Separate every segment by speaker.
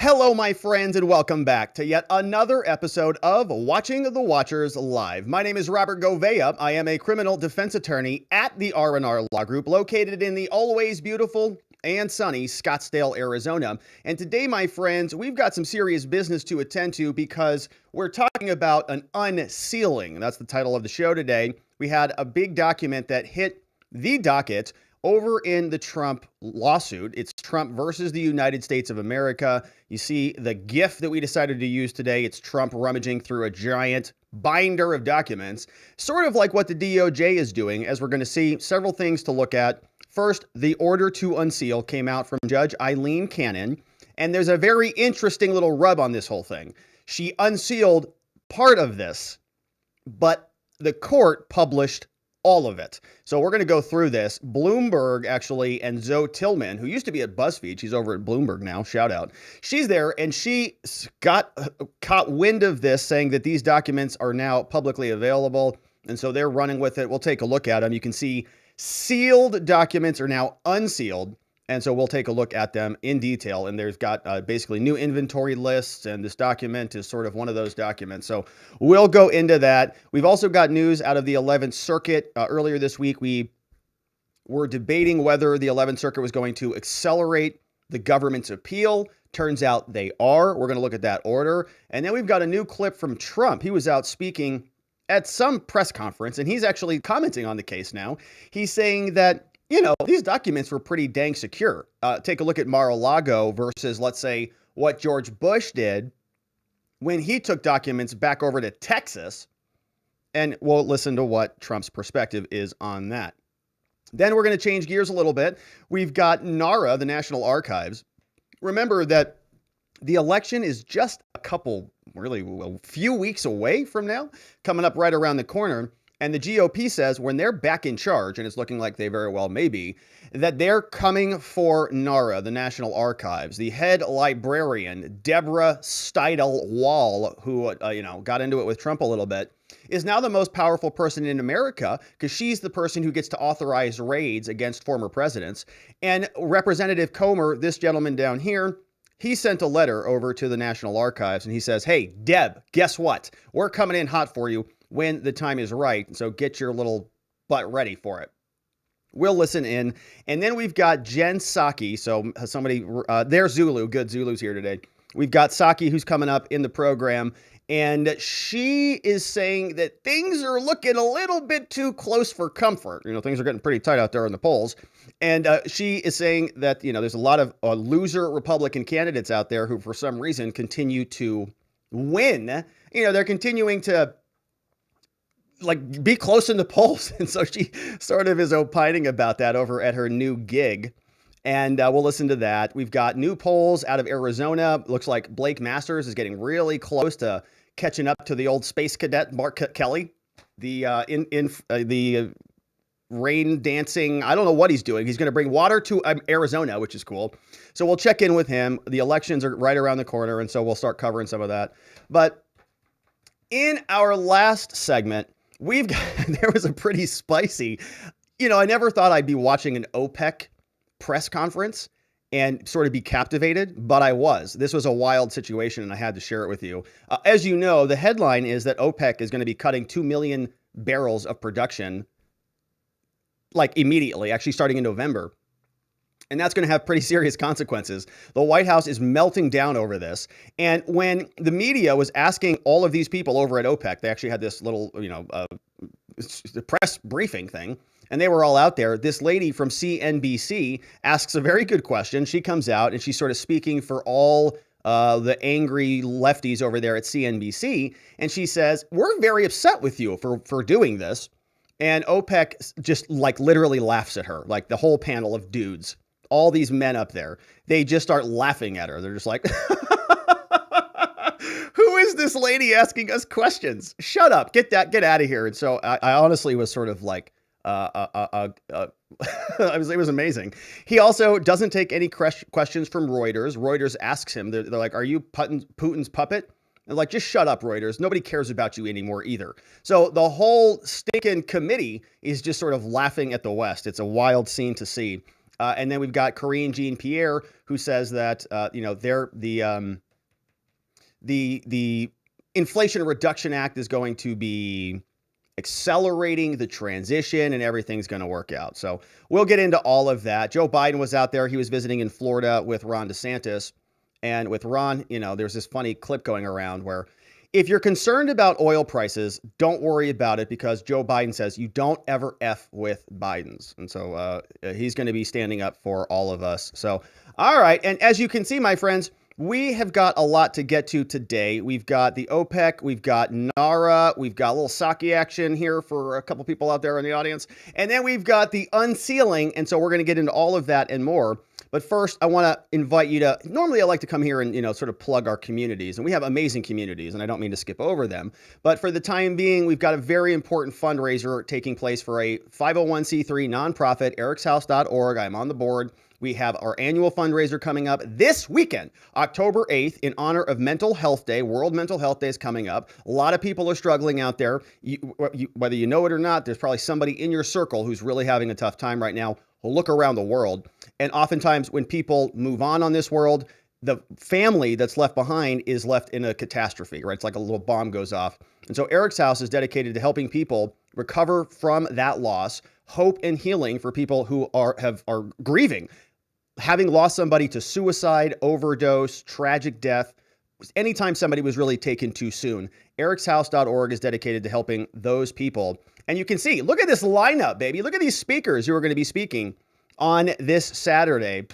Speaker 1: Hello, my friends, and welcome back to yet another episode of Watching the Watchers Live. My name is Robert Govea. I am a criminal defense attorney at the R&R Law Group, located in the always beautiful and sunny Scottsdale, Arizona. And today, my friends, we've got some serious business to attend to because we're talking about an unsealing. That's the title of the show today. We had a big document that hit the docket over in the Trump lawsuit. It's Trump versus the United States of America. You see the GIF that we decided to use today. It's Trump rummaging through a giant binder of documents, sort of like what the DOJ is doing, as we're going to see several things to look at. First, the order to unseal came out from Judge Aileen Cannon, and there's a very interesting little rub on this whole thing. She unsealed part of this, but the court published all of it. So we're going to go through this. Bloomberg, actually, and Zoe Tillman, who used to be at BuzzFeed, she's over at Bloomberg now, shout out. She's there, and she caught wind of this, saying that these documents are now publicly available, and so they're running with it. We'll take a look at them. You can see sealed documents are now unsealed, and so we'll take a look at them in detail. And there's got basically new inventory lists, and this document is sort of one of those documents. So we'll go into that. We've also got news out of the 11th Circuit. Earlier this week, we were debating whether the 11th Circuit was going to accelerate the government's appeal. Turns out they are. We're going to look at that order. And then we've got a new clip from Trump. He was out speaking at some press conference, and he's actually commenting on the case now. He's saying that, you know, these documents were pretty dang secure. Take a look at Mar-a-Lago versus, let's say, what George Bush did when he took documents back over to Texas. And we'll listen to what Trump's perspective is on that. Then we're going to change gears a little bit. We've got NARA, the National Archives. Remember that the election is just a few weeks away from now, coming up right around the corner. And the GOP says when they're back in charge, and it's looking like they very well may be, that they're coming for NARA, the National Archives. The head librarian, Deborah Steidel-Wall, who got into it with Trump a little bit, is now the most powerful person in America because she's the person who gets to authorize raids against former presidents. And Representative Comer, this gentleman down here, he sent a letter over to the National Archives, and he says, hey, Deb, guess what? We're coming in hot for you when the time is right. So get your little butt ready for it. We'll listen in. And then we've got Jen Psaki. So somebody, there's Zulu. Good, Zulu's here today. We've got Psaki, who's coming up in the program. And she is saying that things are looking a little bit too close for comfort. You know, things are getting pretty tight out there in the polls. And she is saying that, you know, there's a lot of loser Republican candidates out there who, for some reason, continue to win. You know, they're continuing to be close in the polls. And so she sort of is opining about that over at her new gig. And we'll listen to that. We've got new polls out of Arizona. Looks like Blake Masters is getting really close to catching up to the old space cadet, Mark Kelly, the rain dancing. I don't know what he's doing. He's going to bring water to Arizona, which is cool. So we'll check in with him. The elections are right around the corner. And so we'll start covering some of that. But in our last segment, there was a pretty spicy, I never thought I'd be watching an OPEC press conference and sort of be captivated, but I was. This was a wild situation, and I had to share it with you. As you know, the headline is that OPEC is going to be cutting 2 million barrels of production, immediately, actually starting in November. And that's going to have pretty serious consequences. The White House is melting down over this. And when the media was asking all of these people over at OPEC, they actually had this little, press briefing thing, and they were all out there. This lady from CNBC asks a very good question. She comes out and she's sort of speaking for all the angry lefties over there at CNBC. And she says, we're very upset with you for doing this. And OPEC just literally laughs at her, the whole panel of dudes. All these men up there, they just start laughing at her. They're just like, who is this lady asking us questions? Shut up, get out of here. And so I honestly was sort of it was amazing. He also doesn't take any questions from Reuters. Reuters asks him, they're like, are you Putin's puppet? And just shut up, Reuters. Nobody cares about you anymore either. So the whole stinking committee is just sort of laughing at the West. It's a wild scene to see. And then we've got Karine Jean-Pierre, who says that they're the Inflation Reduction Act is going to be accelerating the transition and everything's going to work out. So we'll get into all of that. Joe Biden was out there. He was visiting in Florida with Ron DeSantis. And with Ron, there's this funny clip going around where if you're concerned about oil prices, don't worry about it because Joe Biden says you don't ever F with Bidens. And so he's going to be standing up for all of us. So, all right. And as you can see, my friends, we have got a lot to get to today. We've got the OPEC, we've got NARA, we've got a little Psaki action here for a couple people out there in the audience, and then we've got the unsealing, and so we're going to get into all of that and more. But first, I want to invite you to, normally I like to come here and, sort of plug our communities, and we have amazing communities, and I don't mean to skip over them, but for the time being, we've got a very important fundraiser taking place for a 501c3 nonprofit, ericshouse.org. I'm on the board. We have our annual fundraiser coming up this weekend, October 8th, in honor of Mental Health Day. World Mental Health Day is coming up. A lot of people are struggling out there. Whether you know it or not, there's probably somebody in your circle who's really having a tough time right now. Look around the world. And oftentimes when people move on this world, the family that's left behind is left in a catastrophe, right? It's like a little bomb goes off. And so Eric's House is dedicated to helping people recover from that loss, hope and healing for people who are grieving, having lost somebody to suicide, overdose, tragic death. Anytime somebody was really taken too soon, ericshouse.org is dedicated to helping those people. And you can see, look at this lineup, baby. Look at these speakers who are going to be speaking on this Saturday.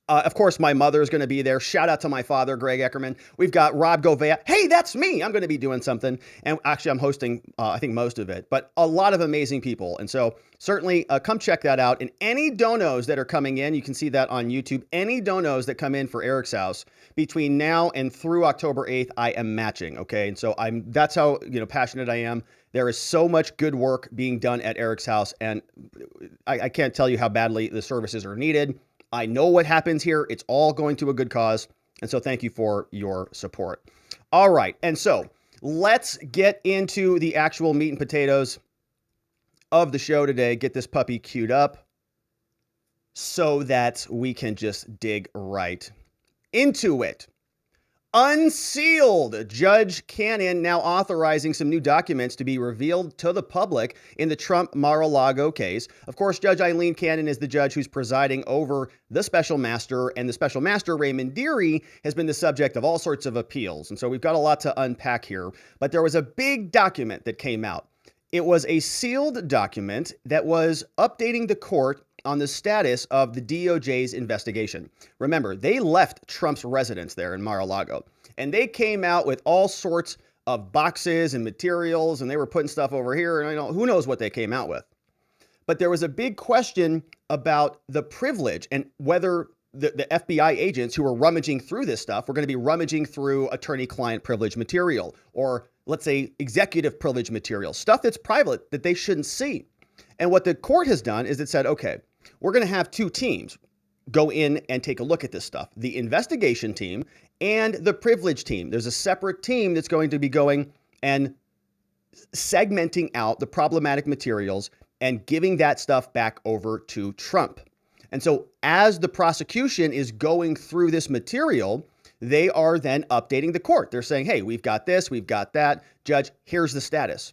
Speaker 1: Of course, my mother is going to be there. Shout out to my father, Greg Eckerman. We've got Rob Govea. Hey, that's me. I'm going to be doing something. And actually, I'm hosting, I think, most of it. But a lot of amazing people. And so certainly come check that out. And any donos that are coming in, you can see that on YouTube. Any donos that come in for Eric's House between now and through October 8th, I am matching. Okay. And so that's how passionate I am. There is so much good work being done at Eric's House. And I can't tell you how badly the services are needed. I know what happens here. It's all going to a good cause. And so thank you for your support. All right. And so let's get into the actual meat and potatoes of the show today. Get this puppy queued up so that we can just dig right into it. Unsealed. Judge Cannon now authorizing some new documents to be revealed to the public in the Trump Mar-a-Lago case. Of course, Judge Aileen Cannon is the judge who's presiding over the special master, and the special master, Raymond Dearie, has been the subject of all sorts of appeals. And so we've got a lot to unpack here, but there was a big document that came out. It was a sealed document that was updating the court on the status of the DOJ's investigation. Remember, they left Trump's residence there in Mar-a-Lago, and they came out with all sorts of boxes and materials, and they were putting stuff over here, and who knows what they came out with. But there was a big question about the privilege and whether the FBI agents who were rummaging through this stuff were going to be rummaging through attorney-client privilege material, or let's say executive privilege material, stuff that's private that they shouldn't see. And what the court has done is it said, okay, we're going to have two teams go in and take a look at this stuff. The investigation team and the privilege team. There's a separate team that's going to be going and segmenting out the problematic materials and giving that stuff back over to Trump. And so as the prosecution is going through this material, they are then updating the court. They're saying, hey, we've got this, we've got that. Judge, here's the status.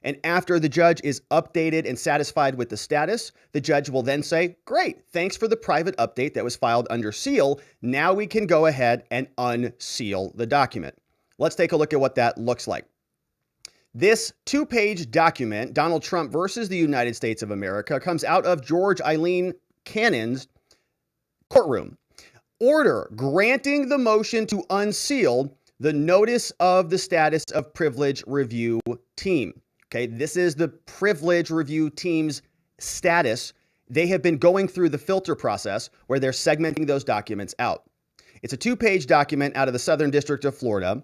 Speaker 1: And after the judge is updated and satisfied with the status, the judge will then say, great, thanks for the private update that was filed under seal. Now we can go ahead and unseal the document. Let's take a look at what that looks like. This two-page document, Donald Trump versus the United States of America, comes out of Judge Aileen Cannon's courtroom. Order granting the motion to unseal the notice of the status of privilege review team. Okay, this is the privilege review team's status. They have been going through the filter process where they're segmenting those documents out. It's a two-page document out of the Southern District of Florida,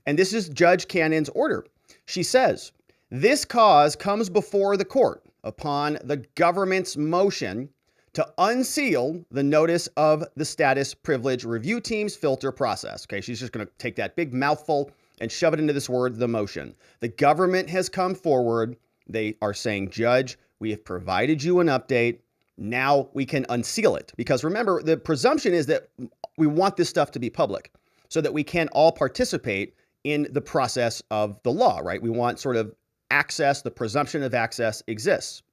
Speaker 1: and this is Judge Cannon's order. She says, this cause comes before the court upon the government's motion to unseal the notice of the status privilege review team's filter process. Okay, she's just going to take that big mouthful and shove it into this word, the motion. The government has come forward. They are saying, Judge, we have provided you an update. Now we can unseal it, because remember, the presumption is that we want this stuff to be public so that we can all participate in the process of the law, right? We want sort of access, the presumption of access exists.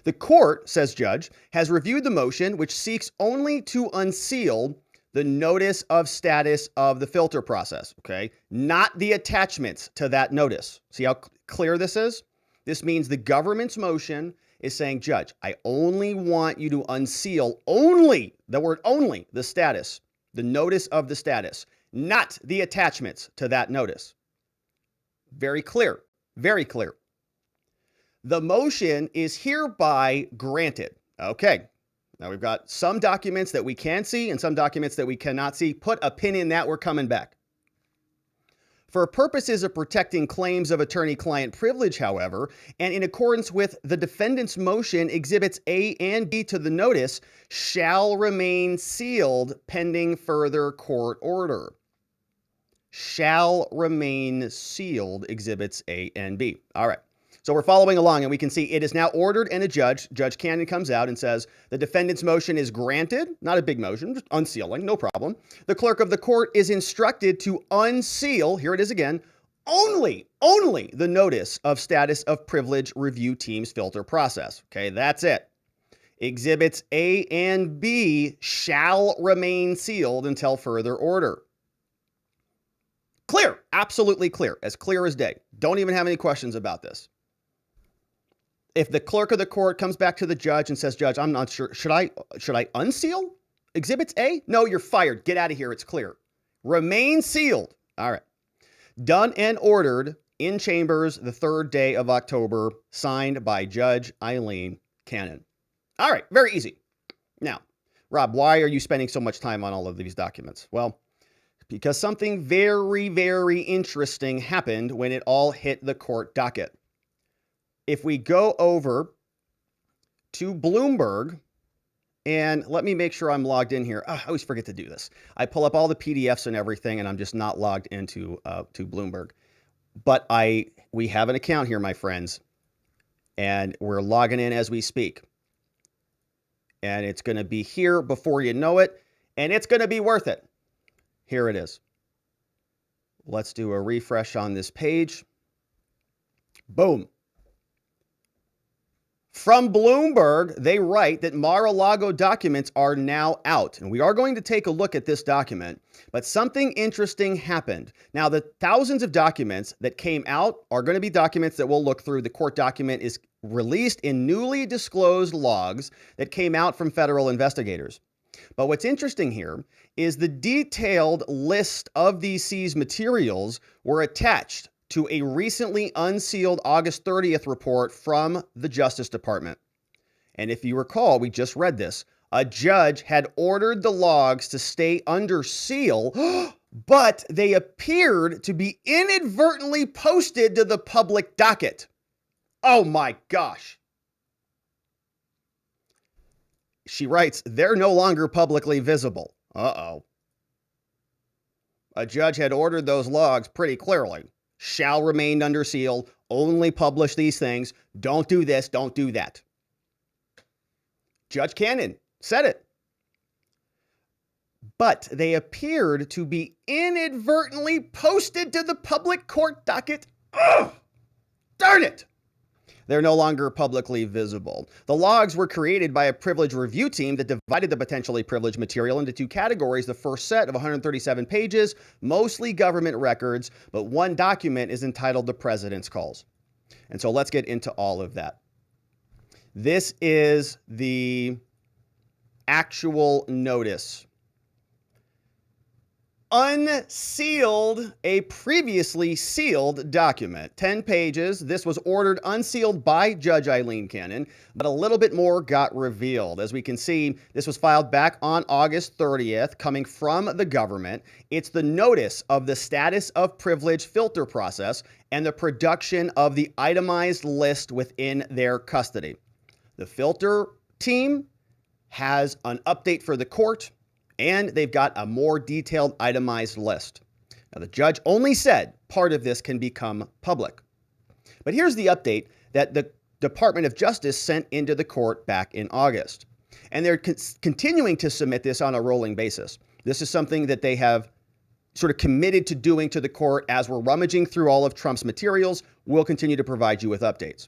Speaker 1: The court, says Judge, has reviewed the motion, which seeks only to unseal the notice of status of the filter process, okay? Not the attachments to that notice. See how clear this is? This means the government's motion is saying, Judge, I only want you to unseal only, the word only, the status, the notice of the status, not the attachments to that notice. Very clear, very clear. The motion is hereby granted. Okay, now we've got some documents that we can see and some documents that we cannot see. Put a pin in that, we're coming back. For purposes of protecting claims of attorney-client privilege, however, and in accordance with the defendant's motion, Exhibits A and B to the notice shall remain sealed pending further court order. Shall remain sealed, Exhibits A and B. All right. So we're following along, and we can see it is now ordered, and Judge Cannon comes out and says the defendant's motion is granted. Not a big motion, just unsealing, no problem. The clerk of the court is instructed to unseal, here it is again, only the notice of status of privilege review team's filter process. Okay, that's it. Exhibits A and B shall remain sealed until further order. Clear, absolutely clear as day. Don't even have any questions about this. If the clerk of the court comes back to the judge and says, Judge, I'm not sure, should I unseal Exhibits A? No, you're fired. Get out of here. It's clear. Remain sealed. All right. Done and ordered in chambers the 3rd day of October, signed by Judge Aileen Cannon. All right. Very easy. Now, Rob, why are you spending so much time on all of these documents? Well, because something very, very interesting happened when it all hit the court docket. If we go over to Bloomberg, and let me make sure I'm logged in here. I always forget to do this. I pull up all the PDFs and everything, and I'm just not logged into to Bloomberg. But we have an account here, my friends, and we're logging in as we speak. And it's going to be here before you know it, and it's going to be worth it. Here it is. Let's do a refresh on this page. Boom. From Bloomberg, they write that Mar-a-Lago documents are now out. And we are going to take a look at this document, but something interesting happened. Now, the thousands of documents that came out are going to be documents that we'll look through. The court document is released in newly disclosed logs that came out from federal investigators. But what's interesting here is the detailed list of these seized materials were attached to a recently unsealed August 30th report from the Justice Department. And if you recall, we just read this. A judge had ordered the logs to stay under seal, but they appeared to be inadvertently posted to the public docket. Oh my gosh. She writes, they're no longer publicly visible. Uh-oh. A judge had ordered those logs pretty clearly. Shall remain under seal, only publish these things, don't do this, don't do that. Judge Cannon said it. But they appeared to be inadvertently posted to the public court docket. Ugh! Darn it! They're no longer publicly visible. The logs were created by a privilege review team that divided the potentially privileged material into 2 categories. The first set of 137 pages, mostly government records, but one document is entitled The President's Calls. And so let's get into all of that. This is the actual notice. Unsealed a previously sealed document. 10 pages. This was ordered unsealed by Judge Aileen Cannon, but a little bit more got revealed. As we can see, this was filed back on August 30th, coming from the government. It's the notice of the status of privilege filter process and the production of the itemized list within their custody. The filter team has an update for the court, and they've got a more detailed itemized list. Now, the judge only said part of this can become public. But here's the update that the Department of Justice sent into the court back in August. And they're continuing to submit this on a rolling basis. This is something that they have sort of committed to doing to the court. As we're rummaging through all of Trump's materials, we'll continue to provide you with updates.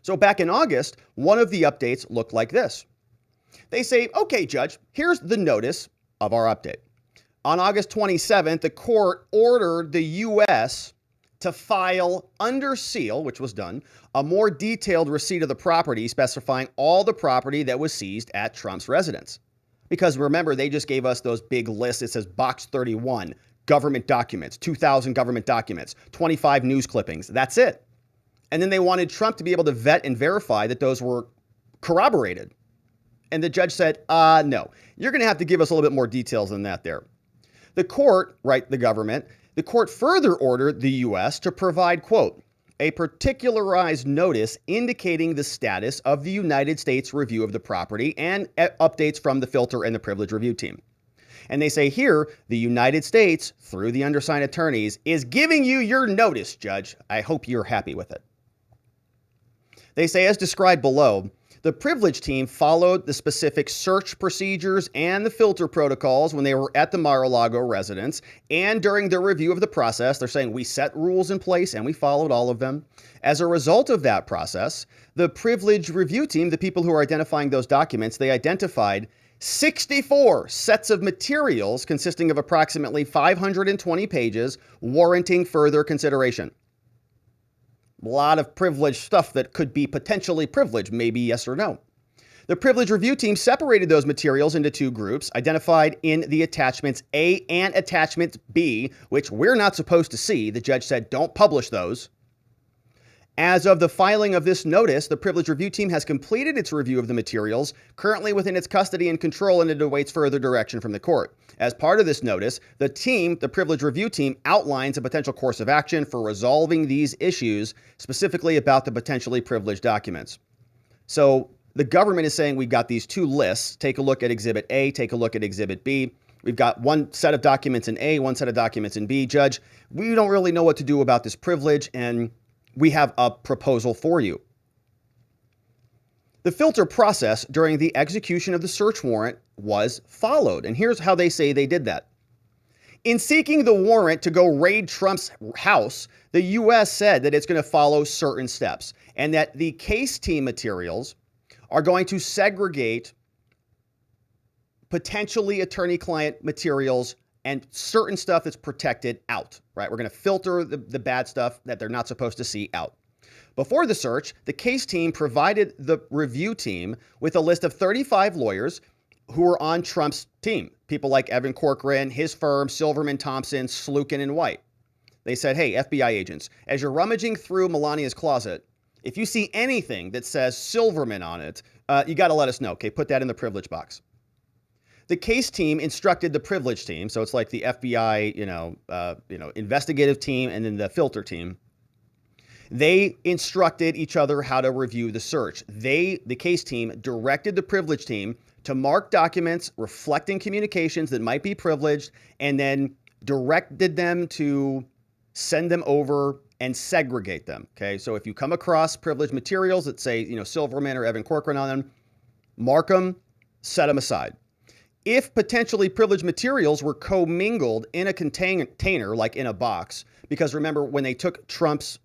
Speaker 1: So back in August, one of the updates looked like this. They say, okay, Judge, here's the notice of our update. On August 27th, the court ordered the U.S. to file under seal, which was done, a more detailed receipt of the property specifying all the property that was seized at Trump's residence. Because remember, they just gave us those big lists. It says Box 31, government documents, 2,000 government documents, 25 news clippings. That's it. And then they wanted Trump to be able to vet and verify that those were corroborated. And the judge said, no, you're going to have to give us a little bit more details than that there. The court, right, the court further ordered the U.S. to provide, quote, a particularized notice indicating the status of the United States review of the property and updates from the filter and the privilege review team. And they say here, the United States, through the undersigned attorneys, is giving you your notice, Judge. I hope you're happy with it. They say, as described below, the privilege team followed the specific search procedures and the filter protocols when they were at the Mar-a-Lago residence. And during their review of the process, they're saying we set rules in place and we followed all of them. As a result of that process, the privilege review team, the people who are identifying those documents, they identified 64 sets of materials consisting of approximately 520 pages warranting further consideration. A lot of privileged stuff that could be potentially privileged, maybe yes or no. The privilege review team separated those materials into two groups, identified in the attachments A and attachment B, which we're not supposed to see. The judge said, don't publish those. As of the filing of this notice, the privilege review team has completed its review of the materials, currently within its custody and control, and it awaits further direction from the court. As part of this notice, the privilege review team outlines a potential course of action for resolving these issues, specifically about the potentially privileged documents. So the government is saying we've got these two lists. Take a look at Exhibit A, take a look at Exhibit B. We've got one set of documents in A, one set of documents in B. Judge, we don't really know what to do about this privilege, and we have a proposal for you. The filter process during the execution of the search warrant was followed, and here's how they say they did that. In seeking the warrant to go raid Trump's house, the U.S. said that it's going to follow certain steps and that the case team materials are going to segregate potentially attorney-client materials and certain stuff that's protected out, right? We're going to filter the bad stuff that they're not supposed to see out. Before the search, the case team provided the review team with a list of 35 lawyers who were on Trump's team. People like Evan Corcoran, his firm, Silverman, Thompson, Slukin, and White. They said, hey, FBI agents, as you're rummaging through Melania's closet, if you see anything that says Silverman on it, you got to let us know. Okay, put that in the privilege box. The case team instructed the privilege team, so it's like the FBI, investigative team and then the filter team. They instructed each other how to review the search. The case team, directed the privilege team to mark documents reflecting communications that might be privileged, and then directed them to send them over and segregate them. Okay, so if you come across privileged materials that say, Silverman or Evan Corcoran on them, mark them, set them aside. If potentially privileged materials were commingled in a container, like in a box, because remember, when they took Trump's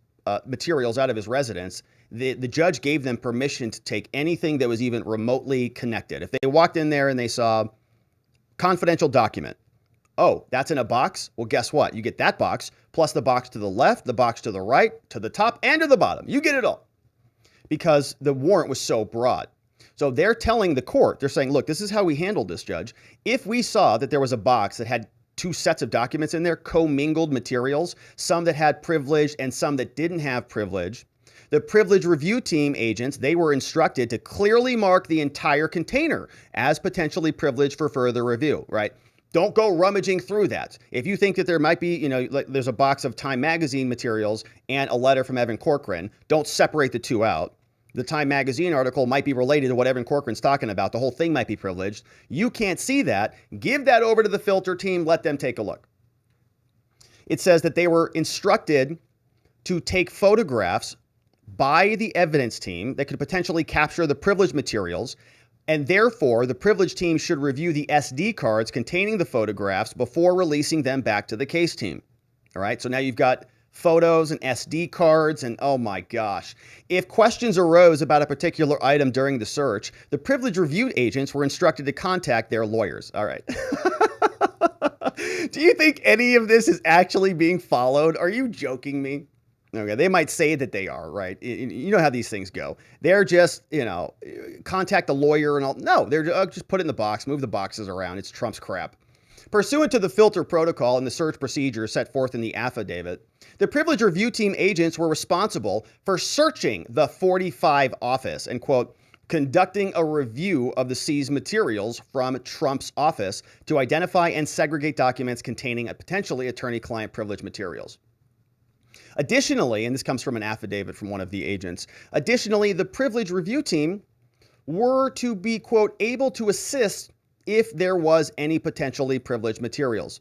Speaker 1: materials out of his residence, the judge gave them permission to take anything that was even remotely connected. If they walked in there and they saw confidential document, oh, that's in a box? Well, guess what? You get that box, plus the box to the left, the box to the right, to the top, and to the bottom. You get it all. Because the warrant was so broad. So they're telling the court, they're saying, look, this is how we handled this, Judge. If we saw that there was a box that had two sets of documents in there, commingled materials, some that had privilege and some that didn't have privilege, the privilege review team agents, they were instructed to clearly mark the entire container as potentially privileged for further review, right? Don't go rummaging through that. If you think that there might be, like there's a box of Time Magazine materials and a letter from Evan Corcoran, don't separate the two out. The Time Magazine article might be related to what Evan Corcoran's talking about. The whole thing might be privileged. You can't see that. Give that over to the filter team. Let them take a look. It says that they were instructed to take photographs by the evidence team that could potentially capture the privileged materials, and therefore the privileged team should review the SD cards containing the photographs before releasing them back to the case team. All right, so now you've got photos and SD cards, and oh my gosh. If questions arose about a particular item during the search, the privilege review agents were instructed to contact their lawyers. All right. Do you think any of this is actually being followed? Are you joking me? Okay, they might say that they are, right? You know how these things go. They're just, contact the lawyer and all. No, they're just put it in the box, move the boxes around. It's Trump's crap. Pursuant to the filter protocol and the search procedure set forth in the affidavit, the privilege review team agents were responsible for searching the 45 office and, quote, conducting a review of the seized materials from Trump's office to identify and segregate documents containing a potentially attorney-client privilege materials. Additionally, and this comes from an affidavit from one of the agents, additionally, the privilege review team were to be, quote, able to assist if there was any potentially privileged materials.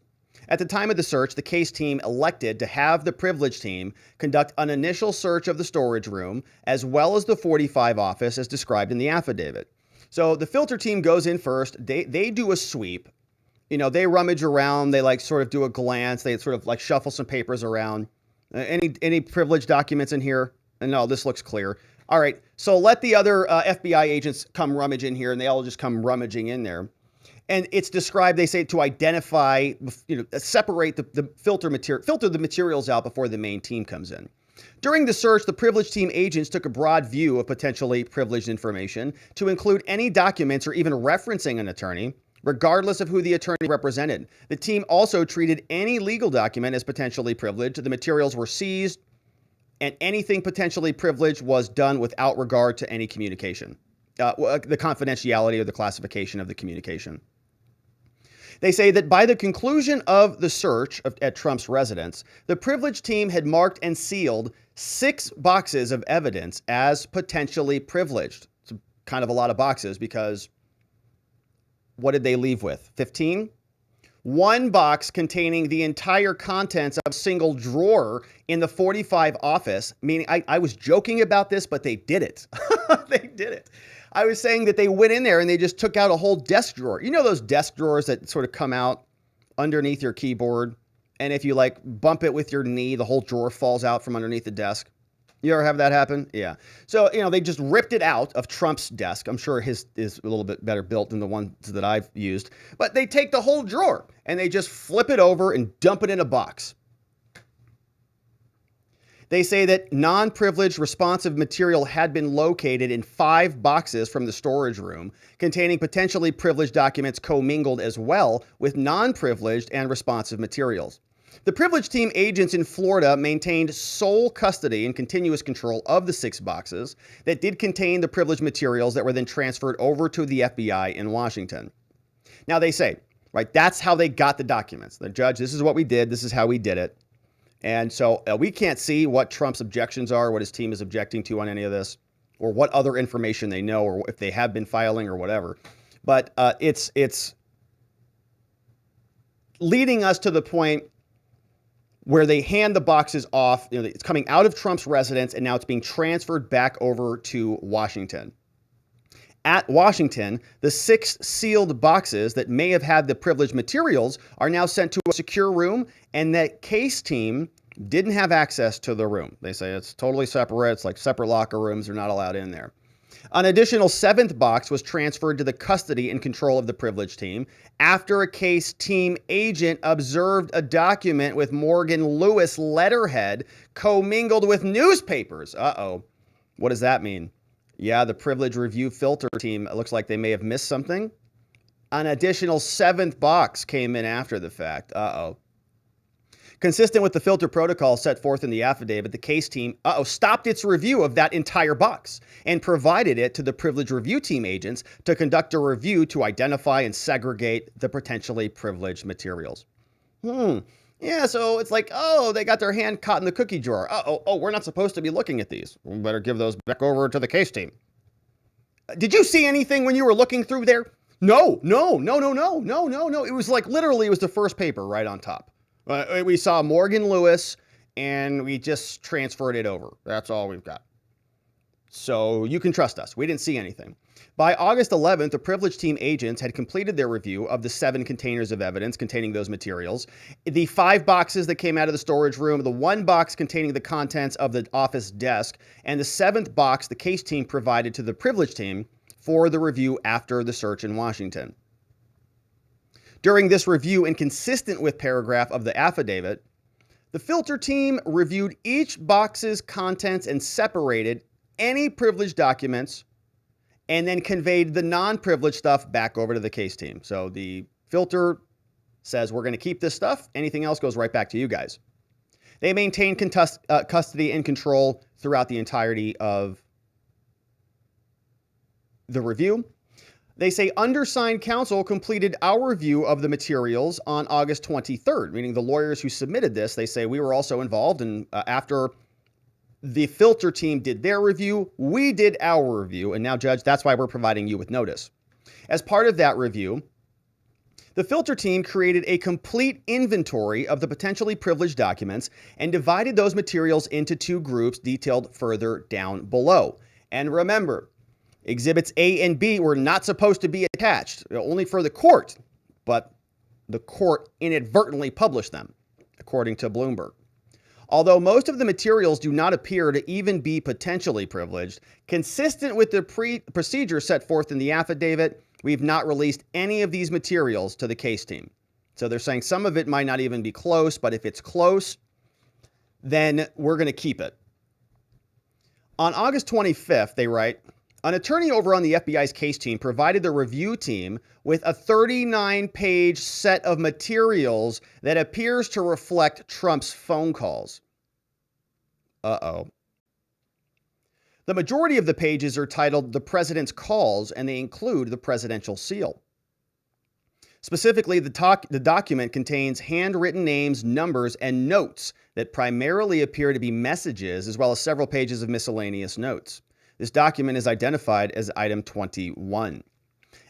Speaker 1: At the time of the search, the case team elected to have the privilege team conduct an initial search of the storage room as well as the 45 office as described in the affidavit. So the filter team goes in first. They do a sweep. They rummage around. They sort of do a glance. They sort of shuffle some papers around. Any privileged documents in here? And no, this looks clear. All right. So let the other FBI agents come rummage in here, and they all just come rummaging in there. And it's described, they say, to identify, separate the filter the materials out before the main team comes in. During the search, the privilege team agents took a broad view of potentially privileged information to include any documents or even referencing an attorney, regardless of who the attorney represented. The team also treated any legal document as potentially privileged. The materials were seized, and anything potentially privileged was done without regard to any communication, the confidentiality or the classification of the communication. They say that by the conclusion of the search at Trump's residence, the privilege team had marked and sealed 6 boxes of evidence as potentially privileged. It's kind of a lot of boxes because what did they leave with? 15? One box containing the entire contents of a single drawer in the 45 office, meaning I was joking about this, but they did it. They did it. I was saying that they went in there and they just took out a whole desk drawer. You know those desk drawers that sort of come out underneath your keyboard? And if you bump it with your knee, the whole drawer falls out from underneath the desk. You ever have that happen? Yeah. So, they just ripped it out of Trump's desk. I'm sure his is a little bit better built than the ones that I've used. But they take the whole drawer and they just flip it over and dump it in a box. They say that non-privileged responsive material had been located in 5 boxes from the storage room containing potentially privileged documents commingled as well with non-privileged and responsive materials. The privilege team agents in Florida maintained sole custody and continuous control of the 6 boxes that did contain the privileged materials that were then transferred over to the FBI in Washington. Now they say, right, that's how they got the documents. The judge, this is what we did. This is how we did it. And so we can't see what Trump's objections are, what his team is objecting to on any of this, or what other information they know, or if they have been filing or whatever. But it's leading us to the point where they hand the boxes off. It's coming out of Trump's residence, and now it's being transferred back over to Washington. At Washington, the 6 sealed boxes that may have had the privileged materials are now sent to a secure room, and that case team didn't have access to the room. They say it's totally separate. It's like separate locker rooms. They're not allowed in there. An additional 7th box was transferred to the custody and control of the privilege team after a case team agent observed a document with Morgan Lewis letterhead commingled with newspapers. Uh-oh. What does that mean? Yeah, the privilege review filter team, it looks like they may have missed something. An additional 7th box came in after the fact. Uh-oh. Consistent with the filter protocol set forth in the affidavit, the case team, stopped its review of that entire box and provided it to the privilege review team agents to conduct a review to identify and segregate the potentially privileged materials. Yeah, so it's like, they got their hand caught in the cookie jar. We're not supposed to be looking at these. We better give those back over to the case team. Did you see anything when you were looking through there? No. It was literally, it was the first paper right on top. We saw Morgan Lewis, and we just transferred it over. That's all we've got. So you can trust us. We didn't see anything. By August 11th, the privilege team agents had completed their review of the 7 containers of evidence containing those materials, the 5 boxes that came out of the storage room, the 1 box containing the contents of the office desk, and the 7th box the case team provided to the privilege team for the review after the search in Washington. During this review, and consistent with paragraph of the affidavit, the filter team reviewed each box's contents and separated any privileged documents and then conveyed the non-privileged stuff back over to the case team. So the filter says, we're going to keep this stuff. Anything else goes right back to you guys. They maintain custody and control throughout the entirety of the review. They say undersigned counsel completed our review of the materials on August 23rd, meaning the lawyers who submitted this. They say we were also involved, and after the filter team did their review, we did our review, and now, Judge, that's why we're providing you with notice. As part of that review, the filter team created a complete inventory of the potentially privileged documents and divided those materials into 2 groups detailed further down below. And remember, Exhibits A and B were not supposed to be attached, only for the court, but the court inadvertently published them, according to Bloomberg. Although most of the materials do not appear to even be potentially privileged, consistent with the procedure set forth in the affidavit, we've not released any of these materials to the case team. So they're saying some of it might not even be close, but if it's close, then we're going to keep it. On August 25th, they write, an attorney over on the FBI's case team provided the review team with a 39-page set of materials that appears to reflect Trump's phone calls. Uh-oh. The majority of the pages are titled The President's Calls, and they include the presidential seal. Specifically, the document contains handwritten names, numbers, and notes that primarily appear to be messages, as well as several pages of miscellaneous notes. This document is identified as item 21.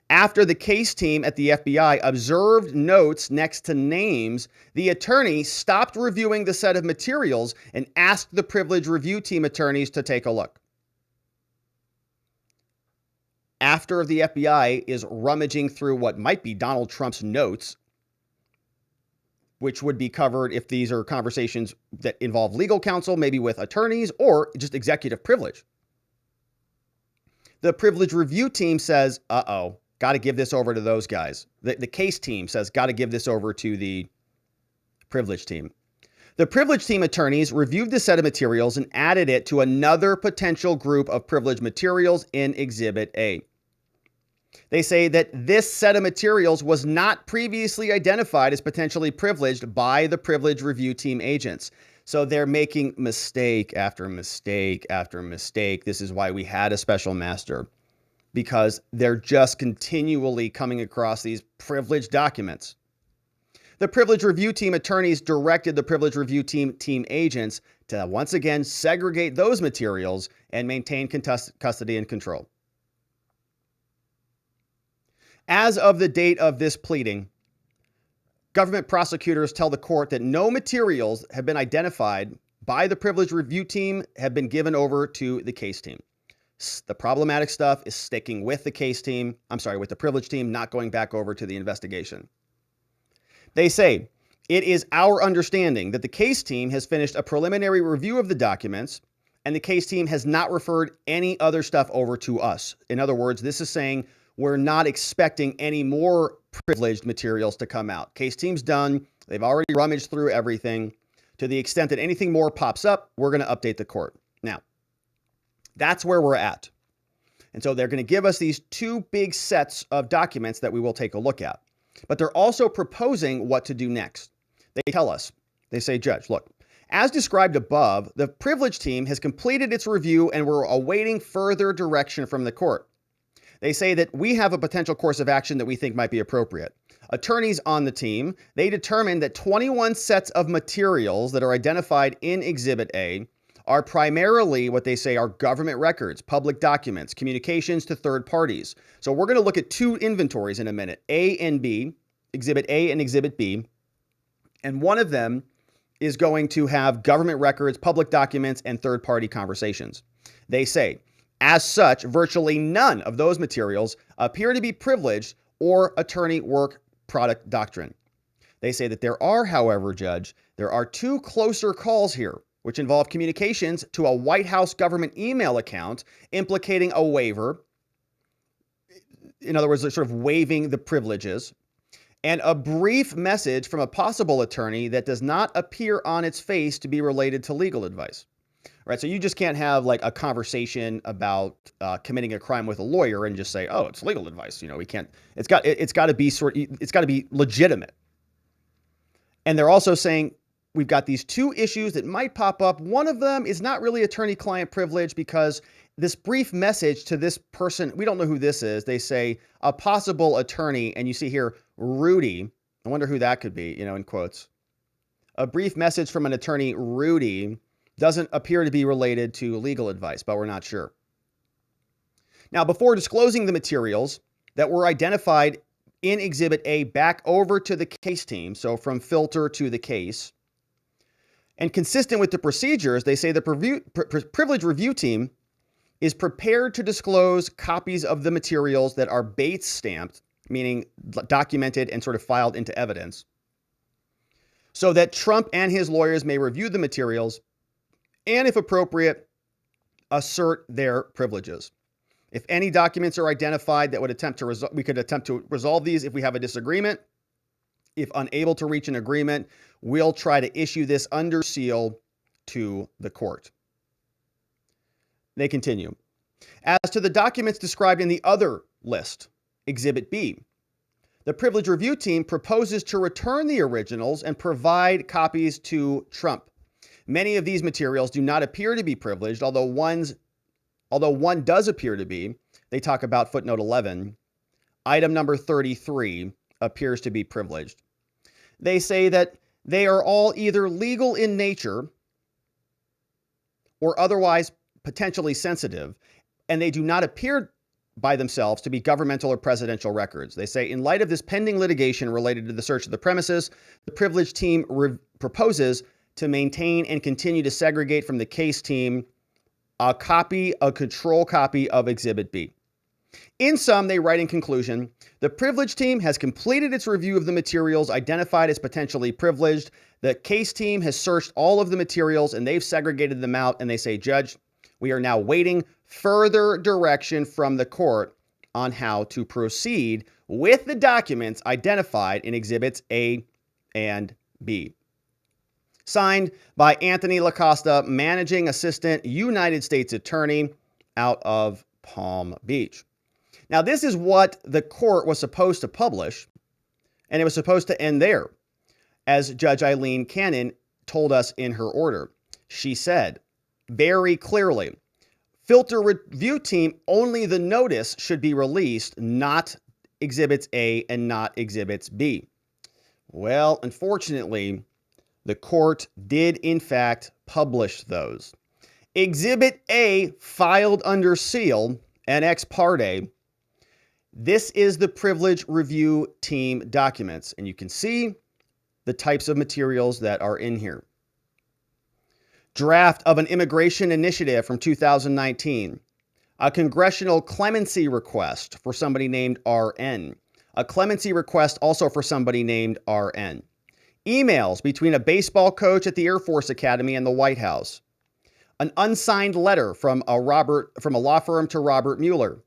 Speaker 1: After the case team at the FBI observed notes next to names, the attorney stopped reviewing the set of materials and asked the privilege review team attorneys to take a look. After the FBI is rummaging through what might be Donald Trump's notes, which would be covered if these are conversations that involve legal counsel, maybe with attorneys, or just executive privilege. The privilege review team says, uh-oh, got to give this over to those guys. The case team says, got to give this over to the privilege team. The privilege team attorneys reviewed the set of materials and added it to another potential group of privileged materials in Exhibit A. They say that this set of materials was not previously identified as potentially privileged by the privilege review team agents. So they're making mistake after mistake after mistake. This is why we had a special master, because they're just continually coming across these privileged documents. The privilege review team attorneys directed the privilege review team agents to once again segregate those materials and maintain custody and control. As of the date of this pleading, government prosecutors tell the court that no materials have been identified by the privilege review team have been given over to the case team. The problematic stuff is sticking with the case team. With the privilege team, not going back over to the investigation. They say, it is our understanding that the case team has finished a preliminary review of the documents, and the case team has not referred any other stuff over to us. In other words, this is saying we're not expecting any more privileged materials to come out. Case team's done. They've already rummaged through everything. To the extent that anything more pops up, we're going to update the court. Now, that's where we're at. And so they're going to give us these 2 big sets of documents that we will take a look at. But they're also proposing what to do next. They tell us, they say, Judge, look, as described above, the privilege team has completed its review and we're awaiting further direction from the court. They say that we have a potential course of action that we think might be appropriate. Attorneys on the team, they determined that 21 sets of materials that are identified in Exhibit A are primarily what they say are government records, public documents, communications to third parties. So we're going to look at 2 inventories in a minute, A and B, Exhibit A and Exhibit B. And one of them is going to have government records, public documents, and third-party conversations. They say, As such, virtually none of those materials appear to be privileged or attorney work product doctrine. They say that there are, however, Judge, there are two closer calls here, which involve communications to a White House government email account implicating a waiver. In other words, they're sort of waiving the privileges, and a brief message from a possible attorney that does not appear on its face to be related to legal advice. Right, so you just can't have like a conversation about committing a crime with a lawyer and just say, "Oh, it's legal advice." We can't. It's got to be it's got to be legitimate. And they're also saying we've got these two issues that might pop up. One of them is not really attorney-client privilege because this brief message to this person, we don't know who this is. They say a possible attorney, and you see here Rudy. I wonder who that could be. In quotes, a brief message from an attorney Rudy doesn't appear to be related to legal advice, but we're not sure. Now, before disclosing the materials that were identified in Exhibit A back over to the case team, so from filter to the case, and consistent with the procedures, they say the privilege review team is prepared to disclose copies of the materials that are Bates stamped, meaning documented and sort of filed into evidence, so that Trump and his lawyers may review the materials and, if appropriate, assert their privileges. If any documents are identified that would we could attempt to resolve these if we have a disagreement. If unable to reach an agreement, we'll try to issue this under seal to the court. They continue. As to the documents described in the other list, Exhibit B, the privilege review team proposes to return the originals and provide copies to Trump. Many of these materials do not appear to be privileged, although one does appear to be. They talk about footnote 11. Item number 33 appears to be privileged. They say that they are all either legal in nature or otherwise potentially sensitive, and they do not appear by themselves to be governmental or presidential records. They say, in light of this pending litigation related to the search of the premises, the privilege team proposes to maintain and continue to segregate from the case team a control copy of Exhibit B. In sum, they write in conclusion, the privilege team has completed its review of the materials identified as potentially privileged. The case team has searched all of the materials and they've segregated them out. And they say, Judge, we are now waiting further direction from the court on how to proceed with the documents identified in Exhibits A and B. Signed by Anthony LaCosta, Managing Assistant United States Attorney out of Palm Beach. Now, this is what the court was supposed to publish, and it was supposed to end there, as Judge Aileen Cannon told us in her order. She said very clearly, filter review team, only the notice should be released, not Exhibits A and not Exhibits B. Well, unfortunately, the court did, in fact, publish those. Exhibit A, filed under seal and ex parte. This is the privilege review team documents, and you can see the types of materials that are in here. Draft of an immigration initiative from 2019. A congressional clemency request for somebody named RN. A clemency request also for somebody named RN. Emails between a baseball coach at the Air Force Academy and the White House. An unsigned letter from a law firm to Robert Mueller.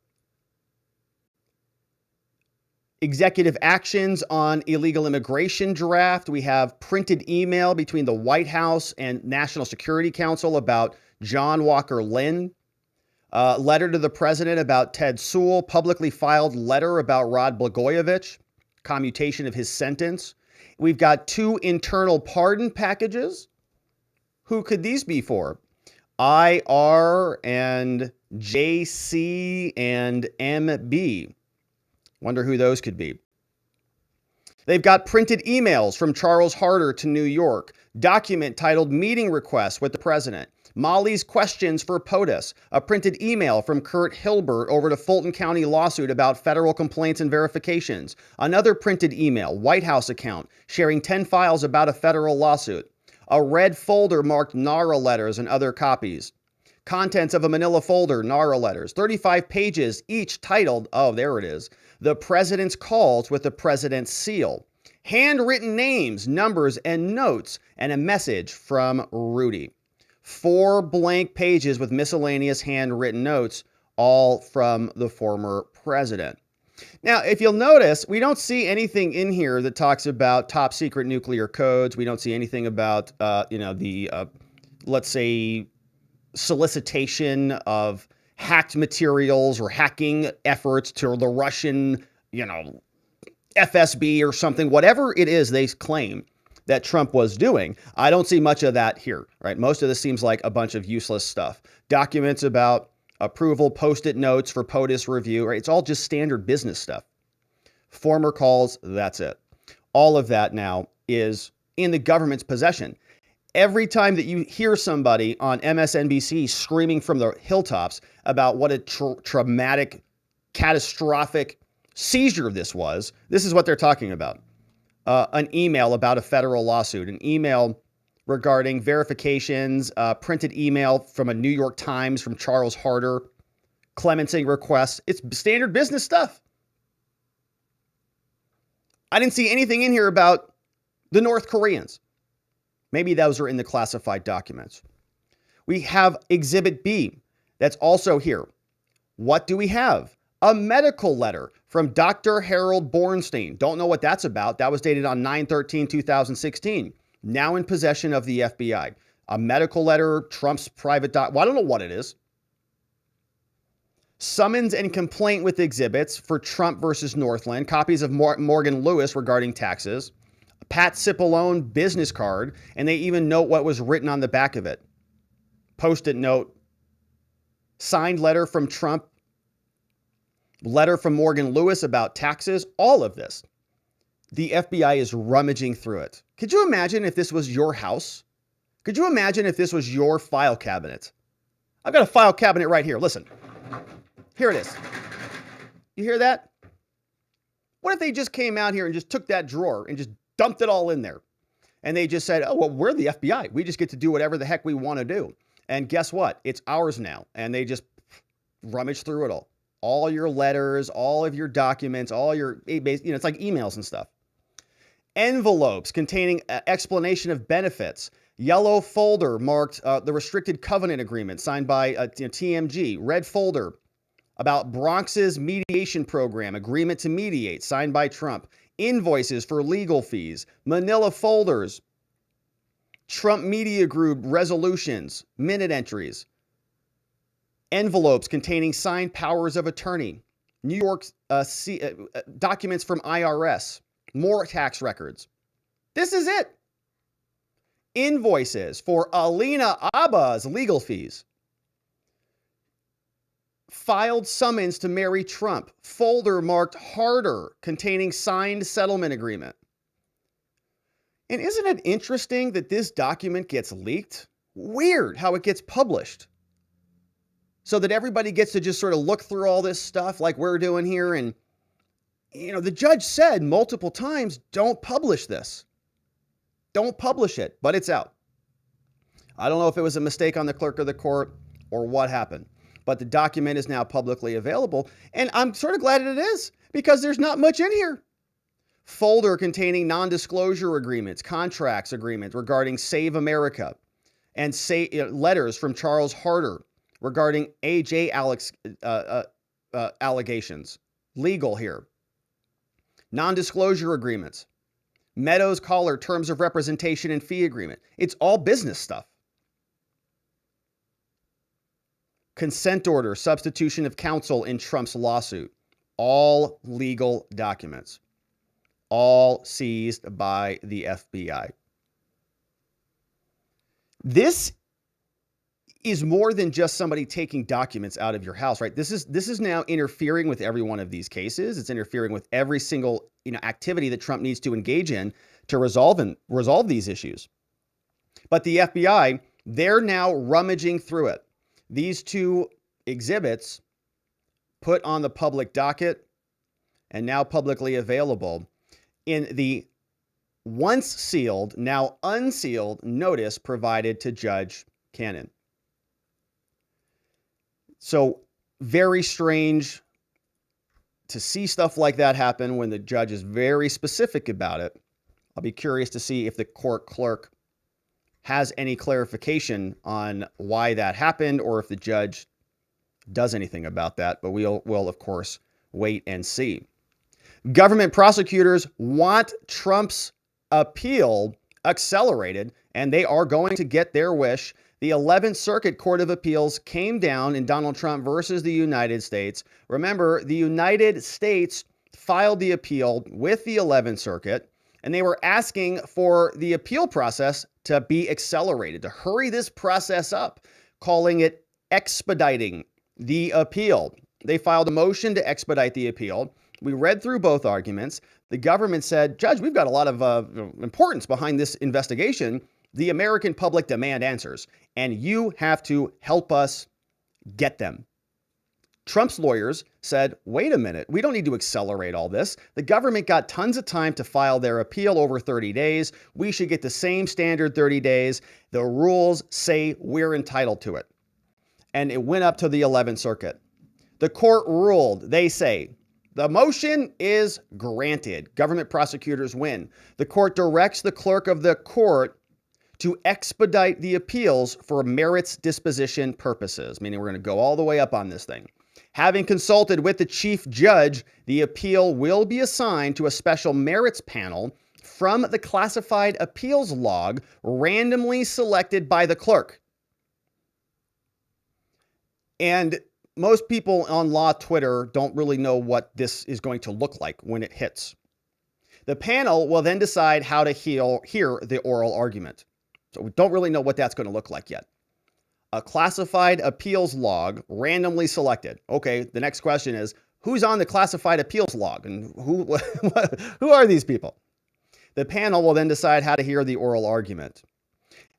Speaker 1: Executive actions on illegal immigration draft. We have printed email between the White House and National Security Council about John Walker Lynn. Letter to the president about Ted Sewell. Publicly filed letter about Rod Blagojevich. Commutation of his sentence. We've got two internal pardon packages. Who could these be for? IR and JC and MB. Wonder who those could be. They've got printed emails from Charles Harder to New York. Document titled Meeting Request with the President. Molly's questions for POTUS. A printed email from Kurt Hilbert over to Fulton County lawsuit about federal complaints and verifications. Another printed email, White House account, sharing 10 files about a federal lawsuit. A red folder marked NARA letters and other copies. Contents of a manila folder, NARA letters, 35 pages, each titled, oh, there it is, The President's Calls with the President's Seal. Handwritten names, numbers, and notes, and a message from Rudy. 4 blank pages with miscellaneous handwritten notes, all from the former president. Now, if you'll notice, we don't see anything in here that talks about top secret nuclear codes. We don't see anything about, let's say, solicitation of hacked materials or hacking efforts to the Russian, FSB or something, whatever it is they claim that Trump was doing. I don't see much of that here, right? Most of this seems like a bunch of useless stuff. Documents about approval, post-it notes for POTUS review, right? It's all just standard business stuff. Former calls, that's it. All of that now is in the government's possession. Every time that you hear somebody on MSNBC screaming from the hilltops about what a traumatic, catastrophic seizure this is what they're talking about. An email about a federal lawsuit, an email regarding verifications, printed email from a New York Times from Charles Harder, clemency requests. It's standard business stuff. I didn't see anything in here about the North Koreans. Maybe those are in the classified documents. We have Exhibit B. That's also here. What do we have? A medical letter from Dr. Harold Bornstein. Don't know what that's about. That was dated on 9/13/2016. Now in possession of the FBI. A medical letter, Trump's private well, I don't know what it is. Summons and complaint with exhibits for Trump versus Northland. Copies of Morgan Lewis regarding taxes. Pat Cipollone business card. And they even note what was written on the back of it. Post-it note. Signed letter from Trump. Letter from Morgan Lewis about taxes. All of this. The FBI is rummaging through it. Could you imagine if this was your house? Could you imagine if this was your file cabinet? I've got a file cabinet right here. Listen. Here it is. You hear that? What if they just came out here and just took that drawer and just dumped it all in there? And they just said, oh, well, we're the FBI. We just get to do whatever the heck we want to do. And guess what? It's ours now. And they just rummage through it all. All your letters, all of your documents, all your, it's like emails and stuff. Envelopes containing explanation of benefits. Yellow folder marked the restricted covenant agreement signed by TMG. Red folder about Bronx's mediation program, agreement to mediate, signed by Trump. Invoices for legal fees. Manila folders. Trump Media Group resolutions. Minute entries. Envelopes containing signed powers of attorney. New York documents from IRS. More tax records. This is it. Invoices for Alina Abba's legal fees. Filed summons to marry Trump. Folder marked Harder containing signed settlement agreement. And isn't it interesting that this document gets leaked? Weird how it gets published. So that everybody gets to just sort of look through all this stuff like we're doing here. And, the judge said multiple times, don't publish this. Don't publish it, but it's out. I don't know if it was a mistake on the clerk of the court or what happened, but the document is now publicly available. And I'm sort of glad it is because there's not much in here. Folder containing non-disclosure agreements, contracts agreements regarding Save America, and letters from Charles Harder regarding AJ allegations. Legal here. Non-disclosure agreements. Meadows Collar terms of representation and fee agreement. It's all business stuff. Consent order, substitution of counsel in Trump's lawsuit. All legal documents. All seized by the FBI. This is more than just somebody taking documents out of your house, right? This is now interfering with every one of these cases. It's interfering with every single activity that Trump needs to engage in to resolve these issues. But the FBI, they're now rummaging through it. These two exhibits put on the public docket and now publicly available in the once sealed, now unsealed notice provided to Judge Cannon. So very strange to see stuff like that happen when the judge is very specific about it. I'll be curious to see if the court clerk has any clarification on why that happened or if the judge does anything about that. But we'll of course, wait and see. Government prosecutors want Trump's appeal accelerated, and they are going to get their wish. The 11th Circuit Court of Appeals came down in Donald Trump versus the United States. Remember, the United States filed the appeal with the 11th Circuit, and they were asking for the appeal process to be accelerated, to hurry this process up, calling it expediting the appeal. They filed a motion to expedite the appeal. We read through both arguments. The government said, Judge, we've got a lot of importance behind this investigation. The American public demand answers, and you have to help us get them. Trump's lawyers said, wait a minute, we don't need to accelerate all this. The government got tons of time to file their appeal over 30 days. We should get the same standard 30 days. The rules say we're entitled to it. And it went up to the 11th Circuit. The court ruled, they say, the motion is granted. Government prosecutors win. The court directs the clerk of the court to expedite the appeals for merits disposition purposes, meaning we're going to go all the way up on this thing. Having consulted with the chief judge, the appeal will be assigned to a special merits panel from the classified appeals log randomly selected by the clerk. And most people on law Twitter don't really know what this is going to look like when it hits. The panel will then decide how to hear the oral argument. So we don't really know what that's going to look like yet. A classified appeals log randomly selected. Okay, the next question is, who's on the classified appeals log and who are these people? The panel will then decide how to hear the oral argument.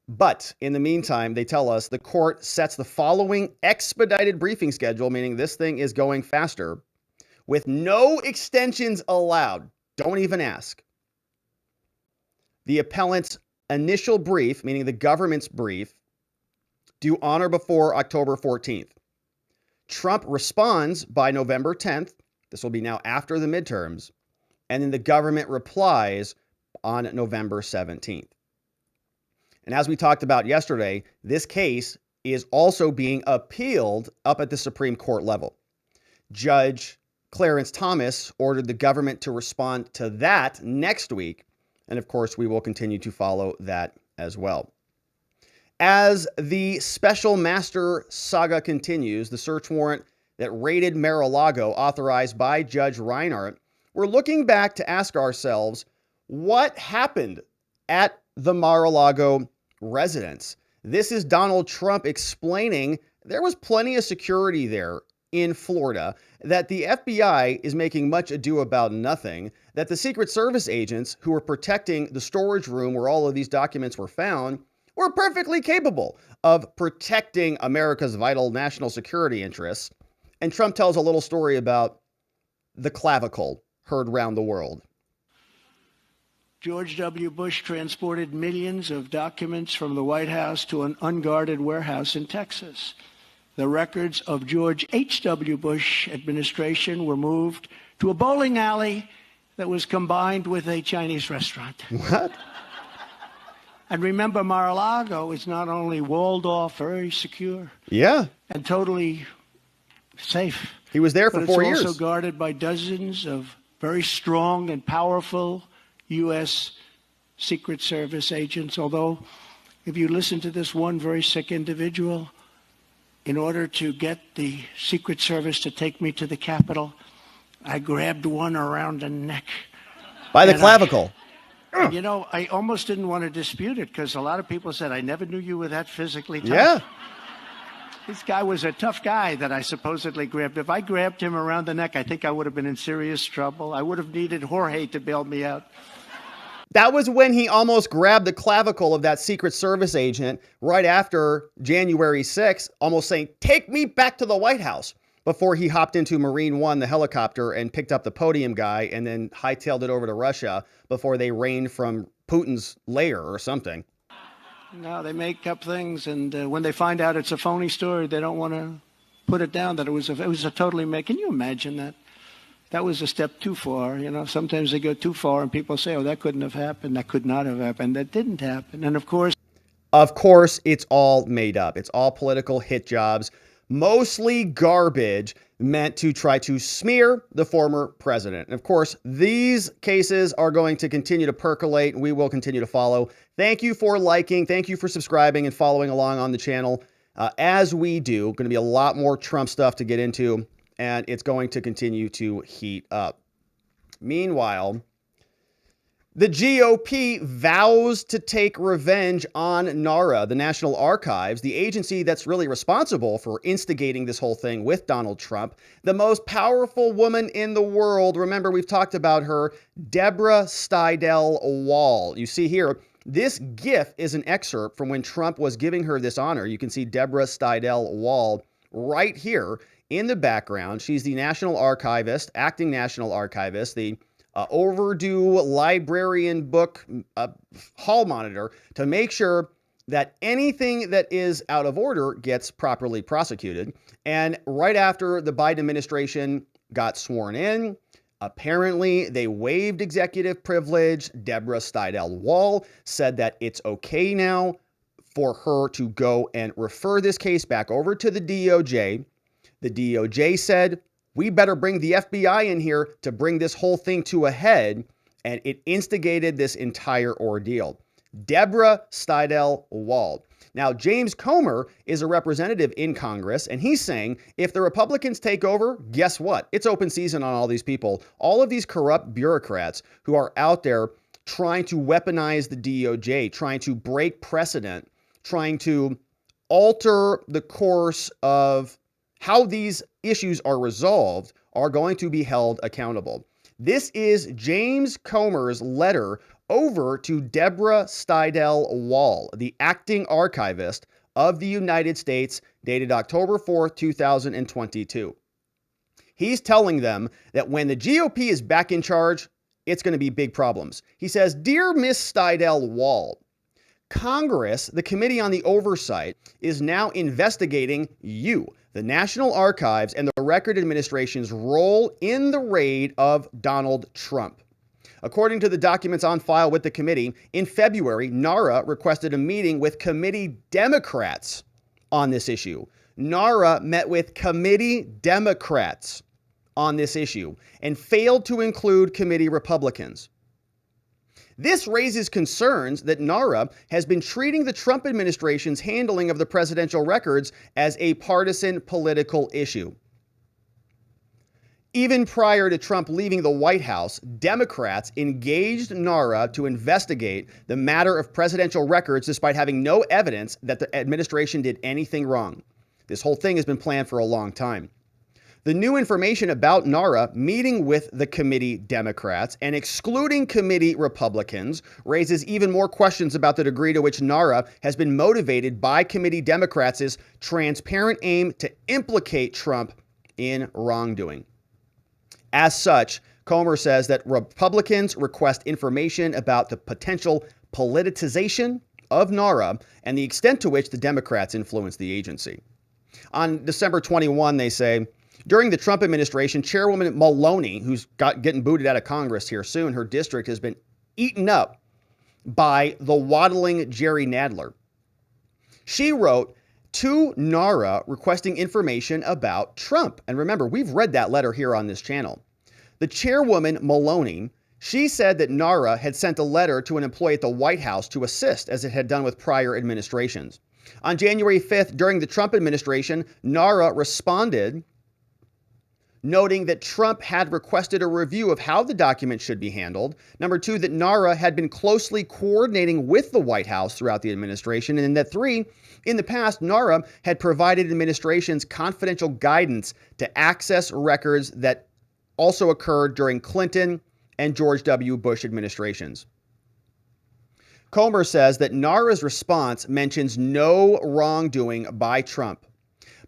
Speaker 1: But in the meantime, they tell us the court sets the following expedited briefing schedule, meaning this thing is going faster, with no extensions allowed. Don't even ask. The appellant's initial brief, meaning the government's brief, due on or before October 14th. Trump responds by November 10th. This will be now after the midterms. And then the government replies on November 17th. And as we talked about yesterday, this case is also being appealed up at the Supreme Court level. Judge Clarence Thomas ordered the government to respond to that next week. And of course, we will continue to follow that as well. As the special master saga continues, the search warrant that raided Mar-a-Lago, authorized by Judge Reinhardt, we're looking back to ask ourselves, what happened at the Mar-a-Lago residence? This is Donald Trump explaining there was plenty of security there in Florida, that the FBI is making much ado about nothing, that the Secret Service agents who were protecting the storage room where all of these documents were found were perfectly capable of protecting America's vital national security interests. And Trump tells a little story about the clavicle heard round the world.
Speaker 2: George W. Bush transported millions of documents from the White House to an unguarded warehouse in Texas. The records of George H.W. Bush administration were moved to a bowling alley that was combined with a Chinese restaurant.
Speaker 1: What?
Speaker 2: And remember, Mar-a-Lago is not only walled off, very secure.
Speaker 1: Yeah.
Speaker 2: And totally safe.
Speaker 1: He was there for 4 years.
Speaker 2: It's also guarded by dozens of very strong and powerful U.S. Secret Service agents. Although, if you listen to this one very sick individual, in order to get the Secret Service to take me to the Capitol, I grabbed one around the neck.
Speaker 1: By the clavicle.
Speaker 2: You know, I almost didn't want to dispute it because a lot of people said, I never knew you were that physically tough.
Speaker 1: Yeah.
Speaker 2: This guy was a tough guy that I supposedly grabbed. If I grabbed him around the neck, I think I would have been in serious trouble. I would have needed Jorge to bail me out.
Speaker 1: That was when he almost grabbed the clavicle of that Secret Service agent right after January 6th, almost saying, take me back to the White House, before he hopped into Marine One, the helicopter, and picked up the podium guy and then hightailed it over to Russia before they rained from Putin's lair or something.
Speaker 2: No, they make up things, and when they find out it's a phony story, they don't want to put it down that it was a totally can you imagine that? That was a step too far. You know, sometimes they go too far and people say, oh, that couldn't have happened. That could not have happened. That didn't happen. And of course,
Speaker 1: it's all made up. It's all political hit jobs, mostly garbage meant to try to smear the former president. And of course, these cases are going to continue to percolate, and we will continue to follow. Thank you for liking. Thank you for subscribing and following along on the channel. As we do, going to be a lot more Trump stuff to get into, and it's going to continue to heat up. Meanwhile, the GOP vows to take revenge on NARA, the National Archives, the agency that's really responsible for instigating this whole thing with Donald Trump. The most powerful woman in the world, remember we've talked about her, Deborah Stidel Wall. You see here, this GIF is an excerpt from when Trump was giving her this honor. You can see Deborah Stidel Wall right here in the background. She's the National Archivist, acting National Archivist, the overdue librarian book hall monitor to make sure that anything that is out of order gets properly prosecuted. And right after the Biden administration got sworn in, apparently they waived executive privilege. Deborah Stidel Wall said that it's okay now for her to go and refer this case back over to the DOJ. The DOJ said, we better bring the FBI in here to bring this whole thing to a head, and it instigated this entire ordeal. Deborah Stidel Wall. Now, James Comer is a representative in Congress, and he's saying if the Republicans take over, guess what? It's open season on all these people. All of these corrupt bureaucrats who are out there trying to weaponize the DOJ, trying to break precedent, trying to alter the course of how these issues are resolved, are going to be held accountable. This is James Comer's letter over to Deborah Stidel Wall, the acting archivist of the United States, dated October 4th, 2022. He's telling them that when the GOP is back in charge, it's going to be big problems. He says, Dear Miss Stidel Wall, Congress, the Committee on the Oversight, is now investigating you, the National Archives, and the Record Administration's role in the raid of Donald Trump. According to the documents on file with the committee, in February, NARA requested a meeting with committee Democrats on this issue. NARA met with committee Democrats on this issue and failed to include committee Republicans. This raises concerns that NARA has been treating the Trump administration's handling of the presidential records as a partisan political issue. Even prior to Trump leaving the White House, Democrats engaged NARA to investigate the matter of presidential records despite having no evidence that the administration did anything wrong. This whole thing has been planned for a long time. The new information about NARA meeting with the committee Democrats and excluding committee Republicans raises even more questions about the degree to which NARA has been motivated by committee Democrats' transparent aim to implicate Trump in wrongdoing. As such, Comer says that Republicans request information about the potential politicization of NARA and the extent to which the Democrats influence the agency. On December 21, they say, during the Trump administration, Chairwoman Maloney, who's getting booted out of Congress here soon, her district has been eaten up by the waddling Jerry Nadler. She wrote to NARA requesting information about Trump. And remember, we've read that letter here on this channel. The Chairwoman Maloney, she said that NARA had sent a letter to an employee at the White House to assist, as it had done with prior administrations. On January 5th, during the Trump administration, NARA responded, noting that Trump had requested a review of how the document should be handled. Number two, that NARA had been closely coordinating with the White House throughout the administration. And that three, in the past, NARA had provided administrations confidential guidance to access records that also occurred during Clinton and George W. Bush administrations. Comer says that NARA's response mentions no wrongdoing by Trump.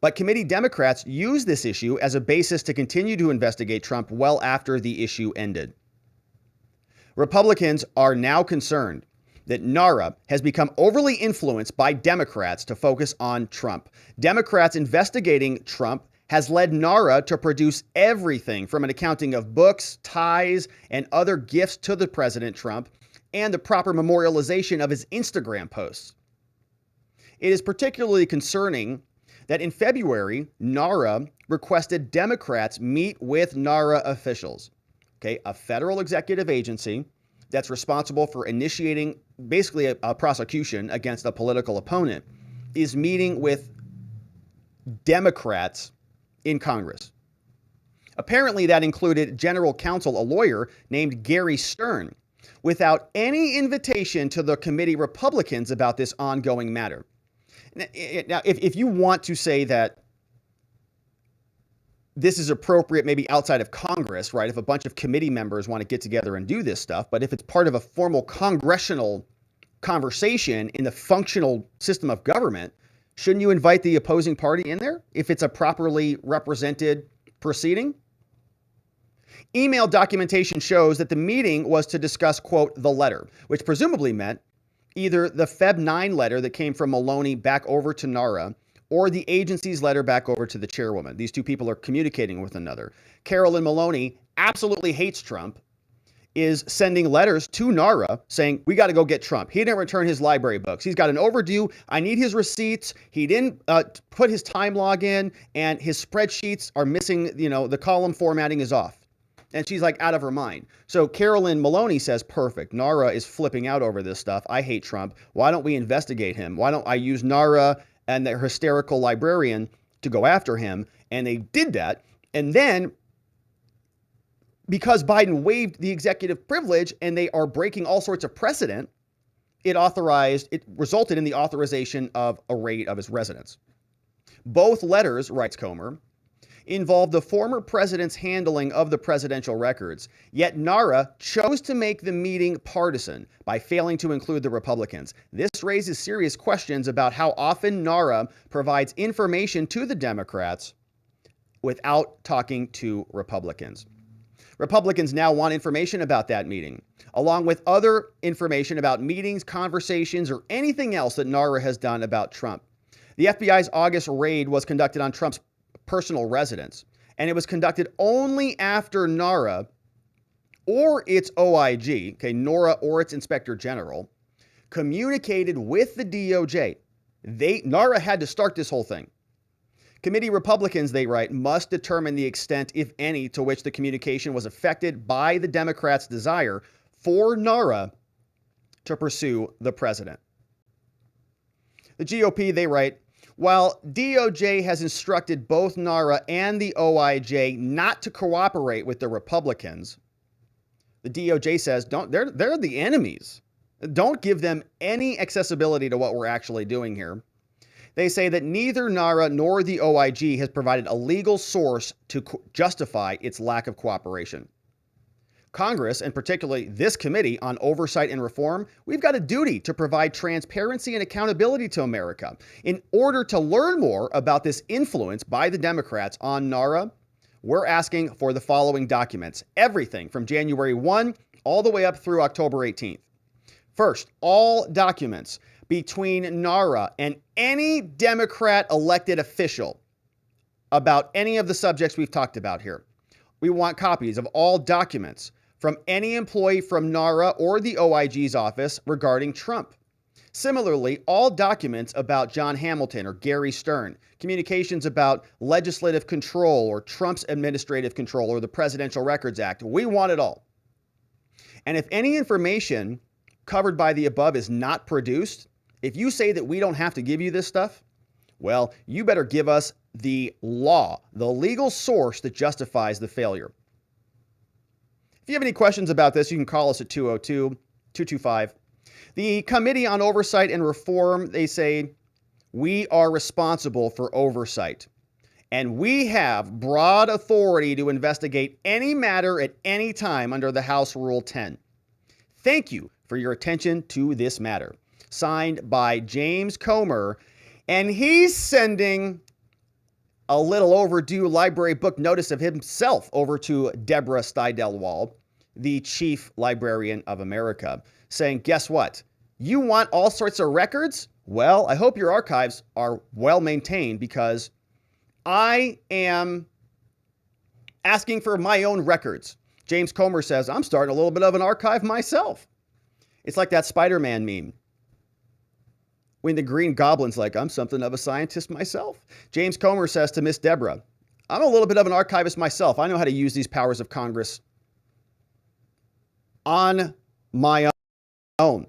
Speaker 1: But committee Democrats used this issue as a basis to continue to investigate Trump well after the issue ended. Republicans are now concerned that NARA has become overly influenced by Democrats to focus on Trump. Democrats investigating Trump has led NARA to produce everything from an accounting of books, ties, and other gifts to the President Trump, and the proper memorialization of his Instagram posts. It is particularly concerning that in February, NARA requested Democrats meet with NARA officials, okay, a federal executive agency that's responsible for initiating basically a prosecution against a political opponent, is meeting with Democrats in Congress. Apparently, that included general counsel, a lawyer named Gary Stern, without any invitation to the committee Republicans about this ongoing matter. Now, if you want to say that this is appropriate maybe outside of Congress, right? If a bunch of committee members want to get together and do this stuff, but if it's part of a formal congressional conversation in the functional system of government, shouldn't you invite the opposing party in there if it's a properly represented proceeding? Email documentation shows that the meeting was to discuss, quote, the letter, which presumably meant either the Feb 9 letter that came from Maloney back over to NARA or the agency's letter back over to the chairwoman. These two people are communicating with another. Carolyn Maloney absolutely hates Trump, is sending letters to NARA saying, we got to go get Trump. He didn't return his library books. He's got an overdue. I need his receipts. He didn't put his time log in, and his spreadsheets are missing, the column formatting is off. And she's like out of her mind. So Carolyn Maloney says, perfect. NARA is flipping out over this stuff. I hate Trump. Why don't we investigate him? Why don't I use NARA and their hysterical librarian to go after him? And they did that. And then because Biden waived the executive privilege and they are breaking all sorts of precedent, it resulted in the authorization of a raid of his residence. Both letters, writes Comer, involved the former president's handling of the presidential records, yet NARA chose to make the meeting partisan by failing to include the Republicans. This raises serious questions about how often NARA provides information to the Democrats without talking to Republicans. Republicans now want information about that meeting, along with other information about meetings, conversations, or anything else that NARA has done about Trump. The FBI's August raid was conducted on Trump's personal residence, and it was conducted only after NARA or its OIG, okay, NORA or its Inspector General, communicated with the DOJ. NARA had to start this whole thing. Committee Republicans, they write, must determine the extent, if any, to which the communication was affected by the Democrats' desire for NARA to pursue the president. The GOP, they write, while DOJ has instructed both NARA and the OIJ not to cooperate with the Republicans, the DOJ says they're the enemies. Don't give them any accessibility to what we're actually doing here. They say that neither NARA nor the OIG has provided a legal source to justify its lack of cooperation. Congress, and particularly this committee on oversight and reform, we've got a duty to provide transparency and accountability to America. In order to learn more about this influence by the Democrats on NARA, we're asking for the following documents, everything from January 1 all the way up through October 18th. First, all documents between NARA and any Democrat elected official about any of the subjects we've talked about here. We want copies of all documents from any employee from NARA or the OIG's office regarding Trump. Similarly, all documents about John Hamilton or Gary Stern, communications about legislative control or Trump's administrative control or the Presidential Records Act, we want it all. And if any information covered by the above is not produced, if you say that we don't have to give you this stuff, well, you better give us the law, the legal source that justifies the failure. If you have any questions about this, you can call us at 202-225. The Committee on Oversight and Reform, they say, we are responsible for oversight, and we have broad authority to investigate any matter at any time under the House Rule 10. Thank you for your attention to this matter. Signed by James Comer, and he's sending a little overdue library book notice of himself over to Deborah Steidel-Wald, the chief librarian of America, saying, guess what? You want all sorts of records? Well, I hope your archives are well maintained, because I am asking for my own records. James Comer says, I'm starting a little bit of an archive myself. It's like that Spider-Man meme when the Green Goblin's like, I'm something of a scientist myself. James Comer says to Miss Deborah, I'm a little bit of an archivist myself. I know how to use these powers of Congress on my own.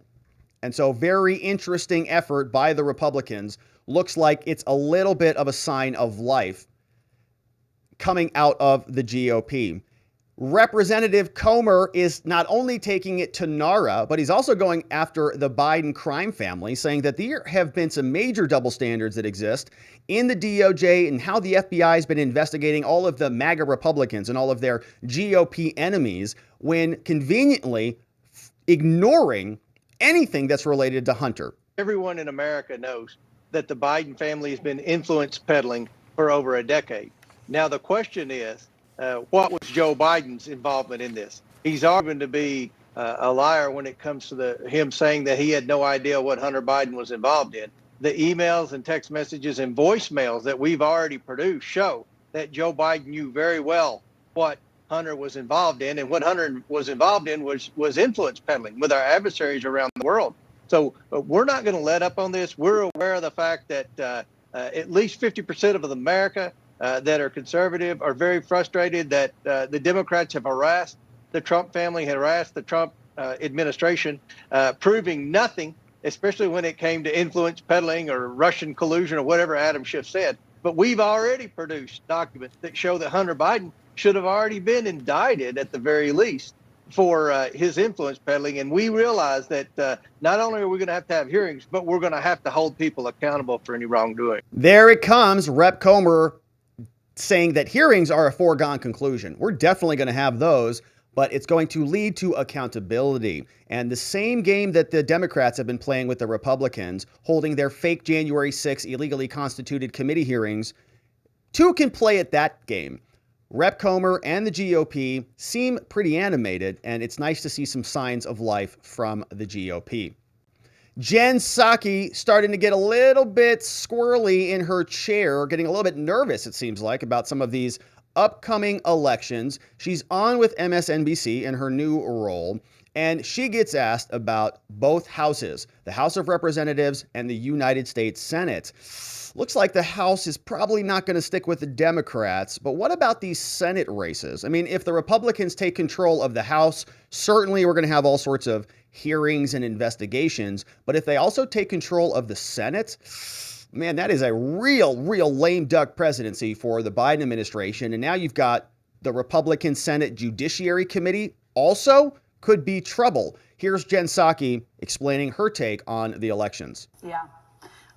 Speaker 1: And so, very interesting effort by the Republicans. Looks like it's a little bit of a sign of life coming out of the GOP. Representative Comer is not only taking it to NARA, but he's also going after the Biden crime family, saying that there have been some major double standards that exist in the DOJ and how the FBI has been investigating all of the MAGA Republicans and all of their GOP enemies, when conveniently ignoring anything that's related to Hunter.
Speaker 3: Everyone in America knows that the Biden family has been influence peddling for over a decade. Now, the question is, what was Joe Biden's involvement in this? He's arguing to be a liar when it comes to him saying that he had no idea what Hunter Biden was involved in. The emails and text messages and voicemails that we've already produced show that Joe Biden knew very well what Hunter was involved in, and what Hunter was involved in was influence peddling with our adversaries around the world. So we're not going to let up on this. We're aware of the fact that at least 50% of America that are conservative are very frustrated that the Democrats have harassed the Trump family, harassed the Trump administration, proving nothing, especially when it came to influence peddling or Russian collusion or whatever Adam Schiff said. But we've already produced documents that show that Hunter Biden should have already been indicted at the very least for his influence peddling. And we realize that not only are we going to have hearings, but we're going to have to hold people accountable for any wrongdoing.
Speaker 1: There it comes, Rep. Comer saying that hearings are a foregone conclusion. We're definitely going to have those, but it's going to lead to accountability. And the same game that the Democrats have been playing with the Republicans, holding their fake January 6 illegally constituted committee hearings, two can play at that game. Rep. Comer and the GOP seem pretty animated, and it's nice to see some signs of life from the GOP. Jen Psaki starting to get a little bit squirrely in her chair, getting a little bit nervous, it seems like, about some of these upcoming elections. She's on with MSNBC in her new role, and she gets asked about both houses, the House of Representatives and the United States Senate. Looks like the House is probably not going to stick with the Democrats, but what about these Senate races? I mean, if the Republicans take control of the House, certainly we're going to have all sorts of hearings and investigations, but if they also take control of the Senate, man, that is a real lame duck presidency for the Biden administration. And now you've got the Republican Senate Judiciary Committee also could be trouble. Here's Jen Psaki explaining her take on the elections.
Speaker 4: Yeah.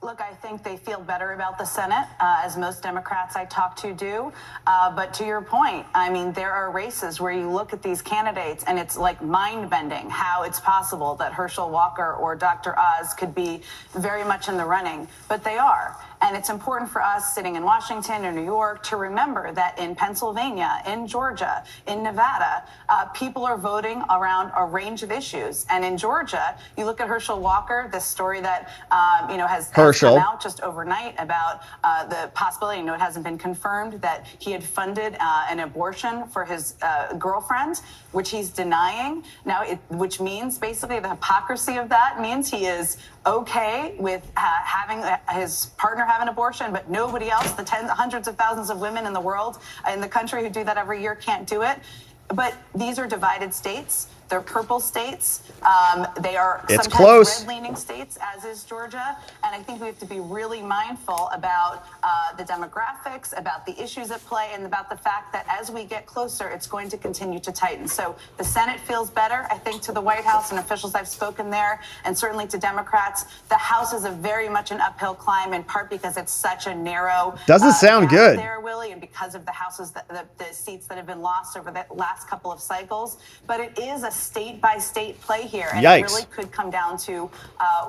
Speaker 4: Look, I think they feel better about the Senate, as most Democrats I talk to do. But to your point, I mean, there are races where you look at these candidates and it's like mind-bending how it's possible that Herschel Walker or Dr. Oz could be very much in the running, but they are. And it's important for us sitting in Washington or New York to remember that in Pennsylvania, in Georgia, in Nevada, people are voting around a range of issues. And in Georgia, you look at Herschel Walker, this story that has come out just overnight about the possibility, it hasn't been confirmed, that he had funded an abortion for his girlfriend, which he's denying. Now, which means basically the hypocrisy of that means he is okay with having his partner have an abortion, but nobody else, the hundreds of thousands of women in the world, in the country who do that every year, can't do it. But these are divided states. They're purple states. They are sometimes red-leaning states, as is Georgia. And I think we have to be really mindful about the demographics, about the issues at play, and about the fact that as we get closer, it's going to continue to tighten. So the Senate feels better, I think, to the White House and officials I've spoken there, and certainly to Democrats. The House is a very much an uphill climb, in part because it's such a narrow
Speaker 1: doesn't sound good
Speaker 4: there, Willie, and because of the houses, the seats that have been lost over the last couple of cycles. But it is a state-by-state play here, and
Speaker 1: Yikes.
Speaker 4: it really could come down to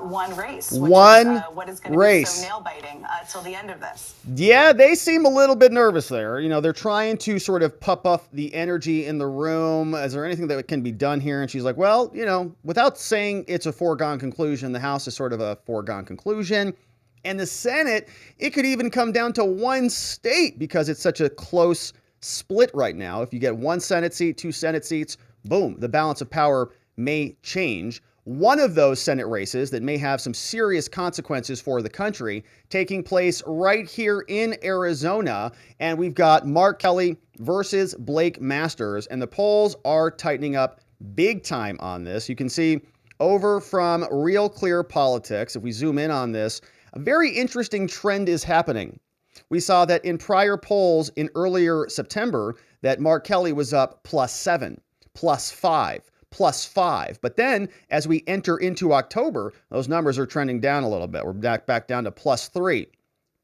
Speaker 4: one race, which
Speaker 1: One
Speaker 4: is what is going to be
Speaker 1: race.
Speaker 4: so nail-biting till the end of this.
Speaker 1: Yeah, they seem a little bit nervous there. You know, they're trying to sort of puff up the energy in the room. Is there anything that can be done here? And she's like, well, you know, without saying it's a foregone conclusion, the House is sort of a foregone conclusion. And the Senate, it could even come down to one state because it's such a close split right now. If you get one Senate seat, two Senate seats, boom, the balance of power may change. One of those Senate races that may have some serious consequences for the country taking place right here in Arizona. And we've got Mark Kelly versus Blake Masters, and the polls are tightening up big time on this. You can see over from Real Clear Politics, if we zoom in on this, a very interesting trend is happening. We saw that in prior polls in earlier September that Mark Kelly was up +7, +5, +5. But then as we enter into October, those numbers are trending down a little bit. We're back down to +3,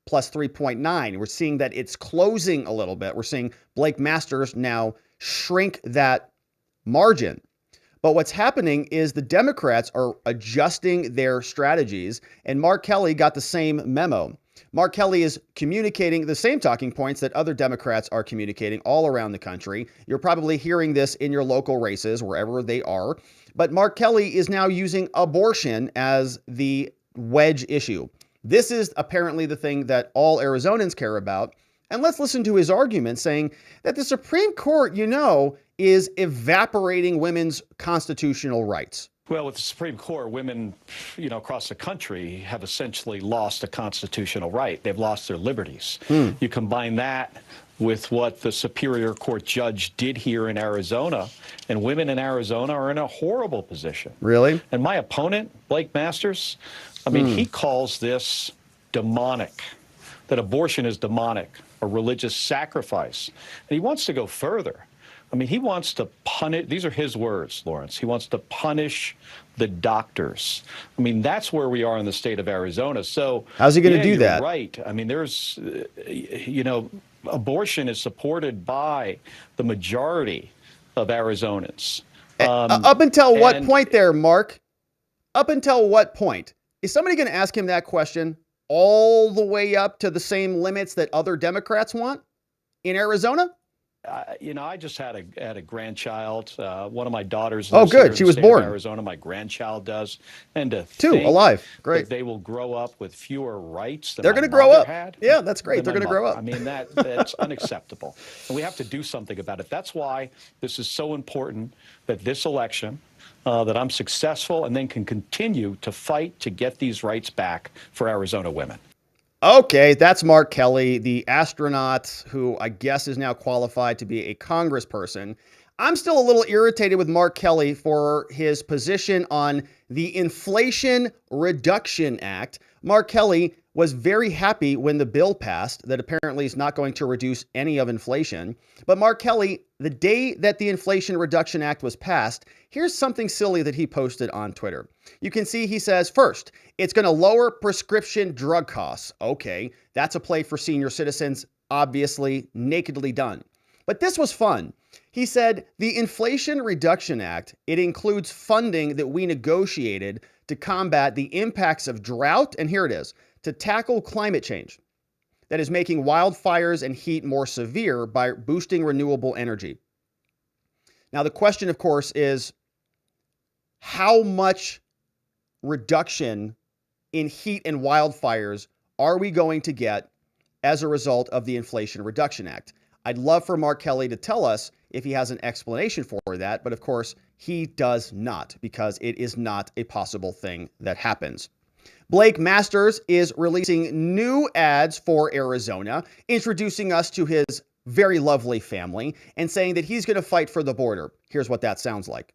Speaker 1: +3.9. We're seeing that it's closing a little bit. We're seeing Blake Masters now shrink that margin. But what's happening is the Democrats are adjusting their strategies, and Mark Kelly got the same memo. Mark Kelly is communicating the same talking points that other Democrats are communicating all around the country. You're probably hearing this in your local races, wherever they are. But Mark Kelly is now using abortion as the wedge issue. This is apparently the thing that all Arizonans care about. And let's listen to his argument saying that the Supreme Court, you know, is evaporating women's constitutional rights.
Speaker 5: Well, with the Supreme Court, women, you know, across the country have essentially lost a constitutional right. They've lost their liberties. You combine that with what the Superior Court judge did here in Arizona, and women in Arizona are in a horrible position.
Speaker 1: Really?
Speaker 5: And my opponent, Blake Masters, I mean, he calls this demonic, that abortion is demonic, a religious sacrifice. And he wants to go further. I mean, he wants to punish, these are his words, Lawrence, he wants to punish the doctors. I mean, that's where we are in the state of Arizona. So
Speaker 1: how's he going to do that?
Speaker 5: Right. I mean, there's, you know, abortion is supported by the majority of Arizonans.
Speaker 1: Up until what point there, Mark? Up until what point? Is somebody going to ask him that question all the way up to the same limits that other Democrats want in Arizona?
Speaker 5: You know, I just had a grandchild. One of my daughters.
Speaker 1: Oh, good. She was born.
Speaker 5: Arizona. My grandchild does. And to
Speaker 1: two
Speaker 5: think
Speaker 1: alive. Great.
Speaker 5: That they will grow up with fewer rights than
Speaker 1: they're
Speaker 5: going to
Speaker 1: grow up.
Speaker 5: Had,
Speaker 1: yeah, that's great. They're going to grow up.
Speaker 5: I mean, that's unacceptable. And we have to do something about it. That's why this is so important that this election, that I'm successful and then can continue to fight to get these rights back for Arizona women.
Speaker 1: Okay, that's Mark Kelly, the astronaut who I guess is now qualified to be a congressperson. I'm still a little irritated with Mark Kelly for his position on the Inflation Reduction Act. Mark Kelly was very happy when the bill passed that apparently is not going to reduce any of inflation. But Mark Kelly, the day that the Inflation Reduction Act was passed, here's something silly that he posted on Twitter. You can see he says, first, it's going to lower prescription drug costs. Okay, that's a play for senior citizens, obviously nakedly done. But this was fun. He said, the Inflation Reduction Act, it includes funding that we negotiated to combat the impacts of drought, and here it is, to tackle climate change that is making wildfires and heat more severe by boosting renewable energy. Now, the question, of course, is how much reduction in heat and wildfires are we going to get as a result of the Inflation Reduction Act? I'd love for Mark Kelly to tell us if he has an explanation for that, but of course, he does not, because it is not a possible thing that happens. Blake Masters is releasing new ads for Arizona, introducing us to his very lovely family and saying that he's going to fight for the border. Here's what that sounds like.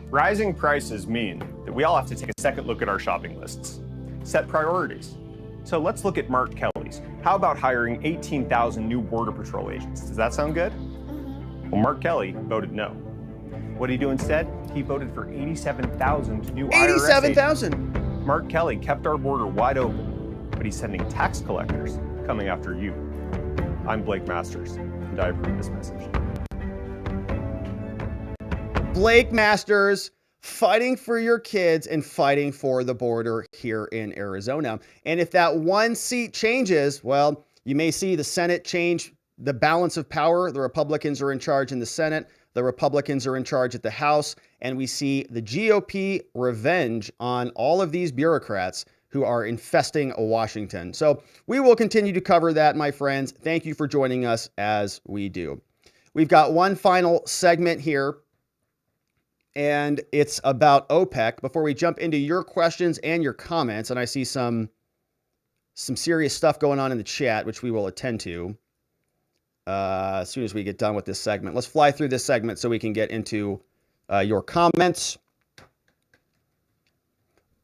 Speaker 6: Rising prices mean that we all have to take a second look at our shopping lists, set priorities. So let's look at Mark Kelly's. How about hiring 18,000 new Border Patrol agents? Does that sound good? Well, Mark Kelly voted no. What did he do instead? He voted for 87,000 new IRS agents.
Speaker 1: 87,000!
Speaker 6: Mark Kelly kept our border wide open, but he's sending tax collectors coming after you. I'm Blake Masters, and I approve this message.
Speaker 1: Blake Masters fighting for your kids and fighting for the border here in Arizona. And if that one seat changes, well, you may see the Senate change the balance of power. The Republicans are in charge in the Senate. The Republicans are in charge at the House. And we see the GOP revenge on all of these bureaucrats who are infesting Washington. So we will continue to cover that, my friends. Thank you for joining us as we do. We've got one final segment here, and it's about OPEC. Before we jump into your questions and your comments, and I see some serious stuff going on in the chat, which we will attend to as soon as we get done with this segment. Let's fly through this segment so we can get into your comments.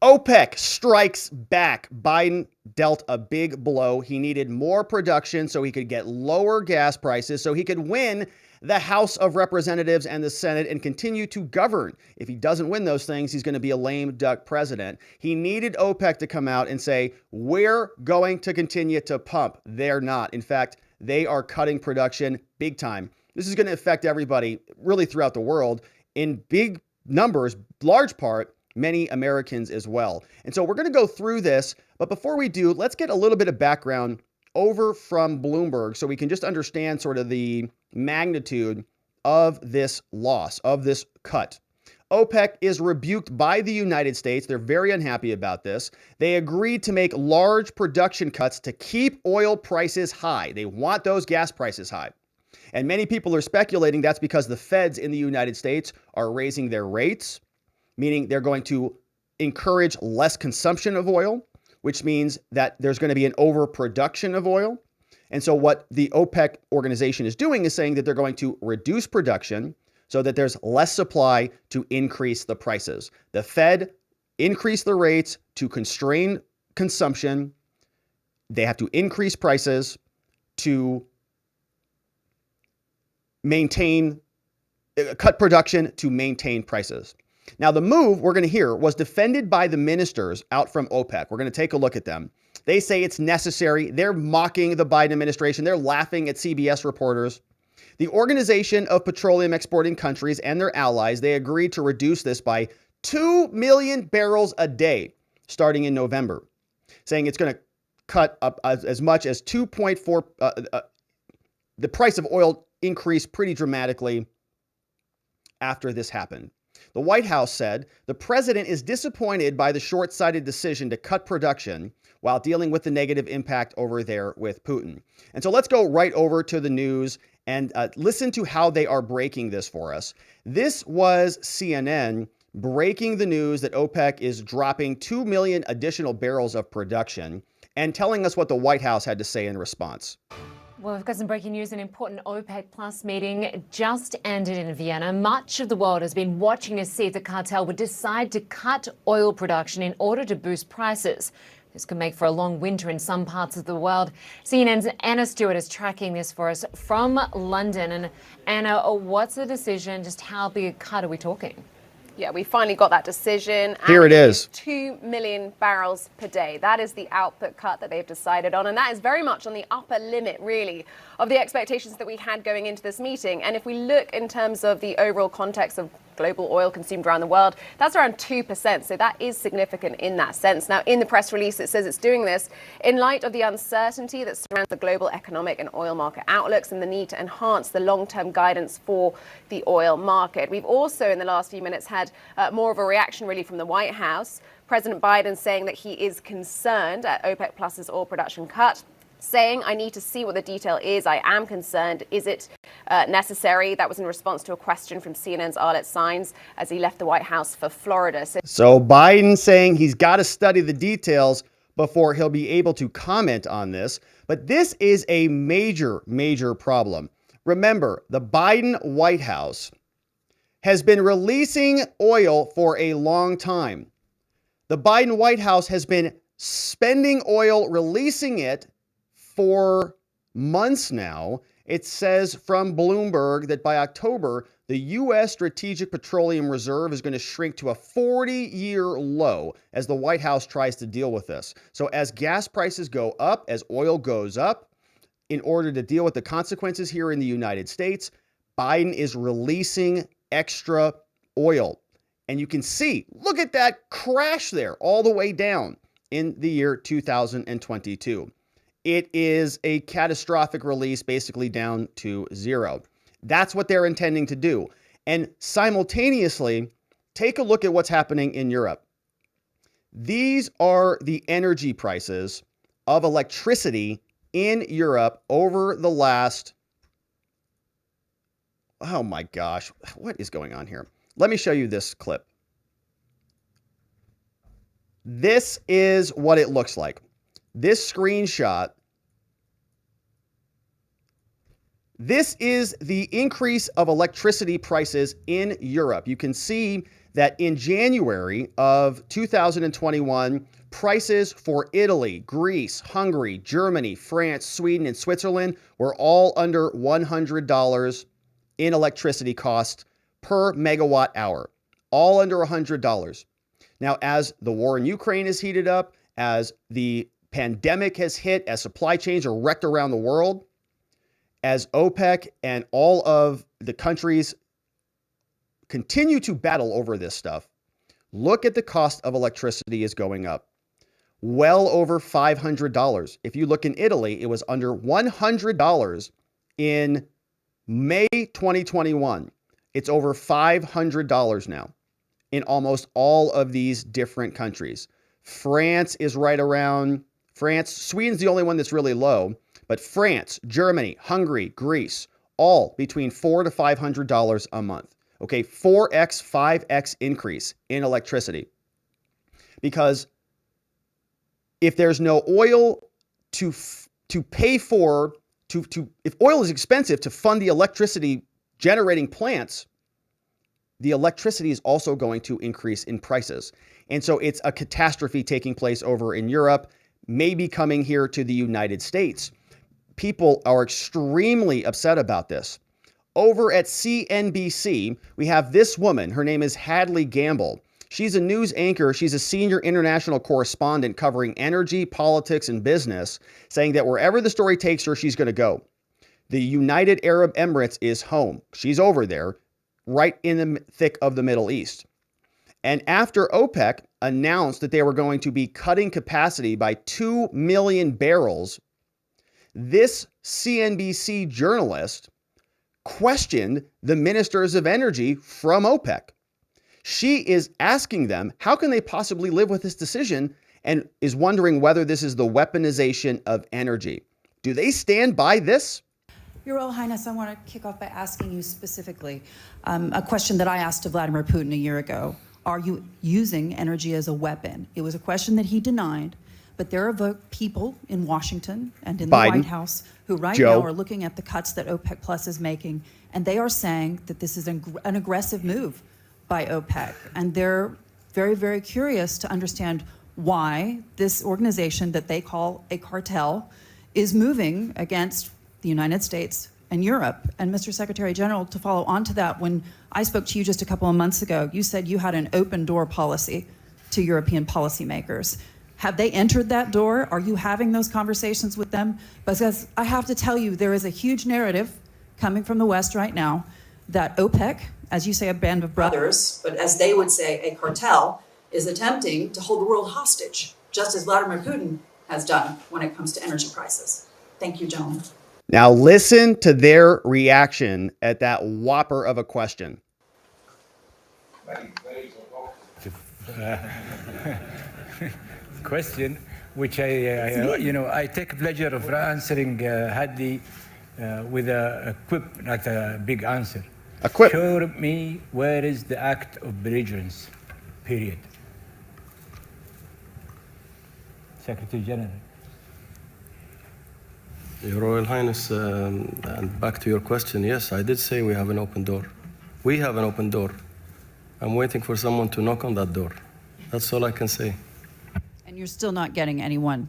Speaker 1: OPEC strikes back. Biden dealt a big blow. He needed more production so he could get lower gas prices, so he could win the House of Representatives and the Senate and continue to govern. If he doesn't win those things, he's going to be a lame duck president. He needed OPEC to come out and say, we're going to continue to pump. They're not. In fact, they are cutting production big time. This is going to affect everybody really throughout the world in big numbers, large part, many Americans as well. And so we're going to go through this. But before we do, let's get a little bit of background over from Bloomberg so we can just understand sort of the magnitude of this loss, of this cut. OPEC is rebuked by the United States. They're very unhappy about this. They agreed to make large production cuts to keep oil prices high. They want those gas prices high. And many people are speculating that's because the feds in the United States are raising their rates, meaning they're going to encourage less consumption of oil, which means that there's going to be an overproduction of oil. And so what the OPEC organization is doing is saying that they're going to reduce production so that there's less supply to increase the prices. The Fed increased the rates to constrain consumption. They have to increase prices to cut production to maintain prices. Now, the move we're going to hear was defended by the ministers out from OPEC. We're going to take a look at them. They say it's necessary. They're mocking the Biden administration. They're laughing at CBS reporters. The Organization of Petroleum Exporting Countries and their allies, they agreed to reduce this by 2 million barrels a day starting in November, saying it's going to cut up as much as 2.4. The price of oil increased pretty dramatically after this happened. The White House said the president is disappointed by the short-sighted decision to cut production while dealing with the negative impact over there with Putin. And so let's go right over to the news and listen to how they are breaking this for us. This was CNN breaking the news that OPEC is dropping 2 million additional barrels of production and telling us what the White House had to say in response.
Speaker 7: Well, we've got some breaking news. An important OPEC Plus meeting just ended in Vienna. Much of the world has been watching to see if the cartel would decide to cut oil production in order to boost prices. This could make for a long winter in some parts of the world. CNN's Anna Stewart is tracking this for us from London. And Anna, what's the decision? Just how big a cut are we talking?
Speaker 8: Yeah, we finally got that decision.
Speaker 1: Here it is.
Speaker 8: 2 million barrels per day. That is the output cut that they've decided on. And that is very much on the upper limit, really, of the expectations that we had going into this meeting. And if we look in terms of the overall context of global oil consumed around the world, that's around 2%. So that is significant in that sense. Now, in the press release, it says it's doing this in light of the uncertainty that surrounds the global economic and oil market outlooks and the need to enhance the long-term guidance for the oil market. We've also, in the last few minutes, had more of a reaction, really, from the White House. President Biden saying that he is concerned at OPEC Plus's oil production cut, saying, I need to see what the detail is. I am concerned. Is it necessary? That was in response to a question from CNN's Arlette Saenz as he left the White House for Florida.
Speaker 1: So Biden saying he's got to study the details before he'll be able to comment on this. But this is a major, major problem. Remember, the Biden White House has been releasing oil for a long time. The Biden White House has been spending oil, releasing it for months now. It says from Bloomberg that by October, the U.S. Strategic Petroleum Reserve is going to shrink to a 40-year low as the White House tries to deal with this. So as gas prices go up, as oil goes up, in order to deal with the consequences here in the United States, Biden is releasing extra oil. And you can see, look at that crash there all the way down in the year 2022. It is a catastrophic release, basically down to zero. That's what they're intending to do. And simultaneously, take a look at what's happening in Europe. These are the energy prices of electricity in Europe over the last, oh my gosh, what is going on here? Let me show you this clip. This is what it looks like. This screenshot, this is the increase of electricity prices in Europe. You can see that in January of 2021, prices for Italy, Greece, Hungary, Germany, France, Sweden, and Switzerland were all under $100 in electricity cost per megawatt hour, all under $100. Now, as the war in Ukraine is heated up, as the pandemic has hit, as supply chains are wrecked around the world, as OPEC and all of the countries continue to battle over this stuff, look at the cost of electricity is going up. Well over $500. If you look in Italy, it was under $100 in May 2021. It's over $500 now in almost all of these different countries. France is right around, Sweden's the only one that's really low, but France, Germany, Hungary, Greece, all between $400 to $500 a month. Okay, 4x, 5x increase in electricity. Because if there's no oil to pay for, if oil is expensive to fund the electricity generating plants, the electricity is also going to increase in prices. And so it's a catastrophe taking place over in Europe, maybe coming here to the United States. People are extremely upset about this. Over at CNBC, we have this woman. Her name is Hadley Gamble. She's a news anchor. She's a senior international correspondent covering energy, politics, and business, saying that wherever the story takes her, she's going to go. The United Arab Emirates is home. She's over there, right in the thick of the Middle East. And after OPEC announced that they were going to be cutting capacity by 2 million barrels, this CNBC journalist questioned the ministers of energy from OPEC. She is asking them, how can they possibly live with this decision, and is wondering whether this is the weaponization of energy. Do they stand by this?
Speaker 9: Your Royal Highness, I want to kick off by asking you specifically a question that I asked to Vladimir Putin a year ago. Are you using energy as a weapon? It was a question that he denied, but there are people in Washington and in the White House who now are looking at the cuts that OPEC Plus is making, and they are saying that this is an aggressive move by OPEC. And they're very, very curious to understand why this organization that they call a cartel is moving against the United States and Europe. And Mr. Secretary General, to follow on to that, when I spoke to you just a couple of months ago, you said you had an open door policy to European policymakers. Have they entered that door? Are you having those conversations with them? Because I have to tell you, there is a huge narrative coming from the West right now that OPEC, as you say, a band of brothers, but as they would say, a cartel, is attempting to hold the world hostage, just as Vladimir Putin has done when it comes to energy prices. Thank you, gentlemen.
Speaker 1: Now listen to their reaction at that whopper of a question.
Speaker 10: Question, which I take pleasure of answering Hadley with a quip, not a big answer.
Speaker 1: A quip.
Speaker 10: Show me where is the act of belligerence, period. Secretary General.
Speaker 11: Your Royal Highness, and back to your question, yes, I did say we have an open door. We have an open door. I'm waiting for someone to knock on that door. That's all I can say.
Speaker 9: And you're still not getting anyone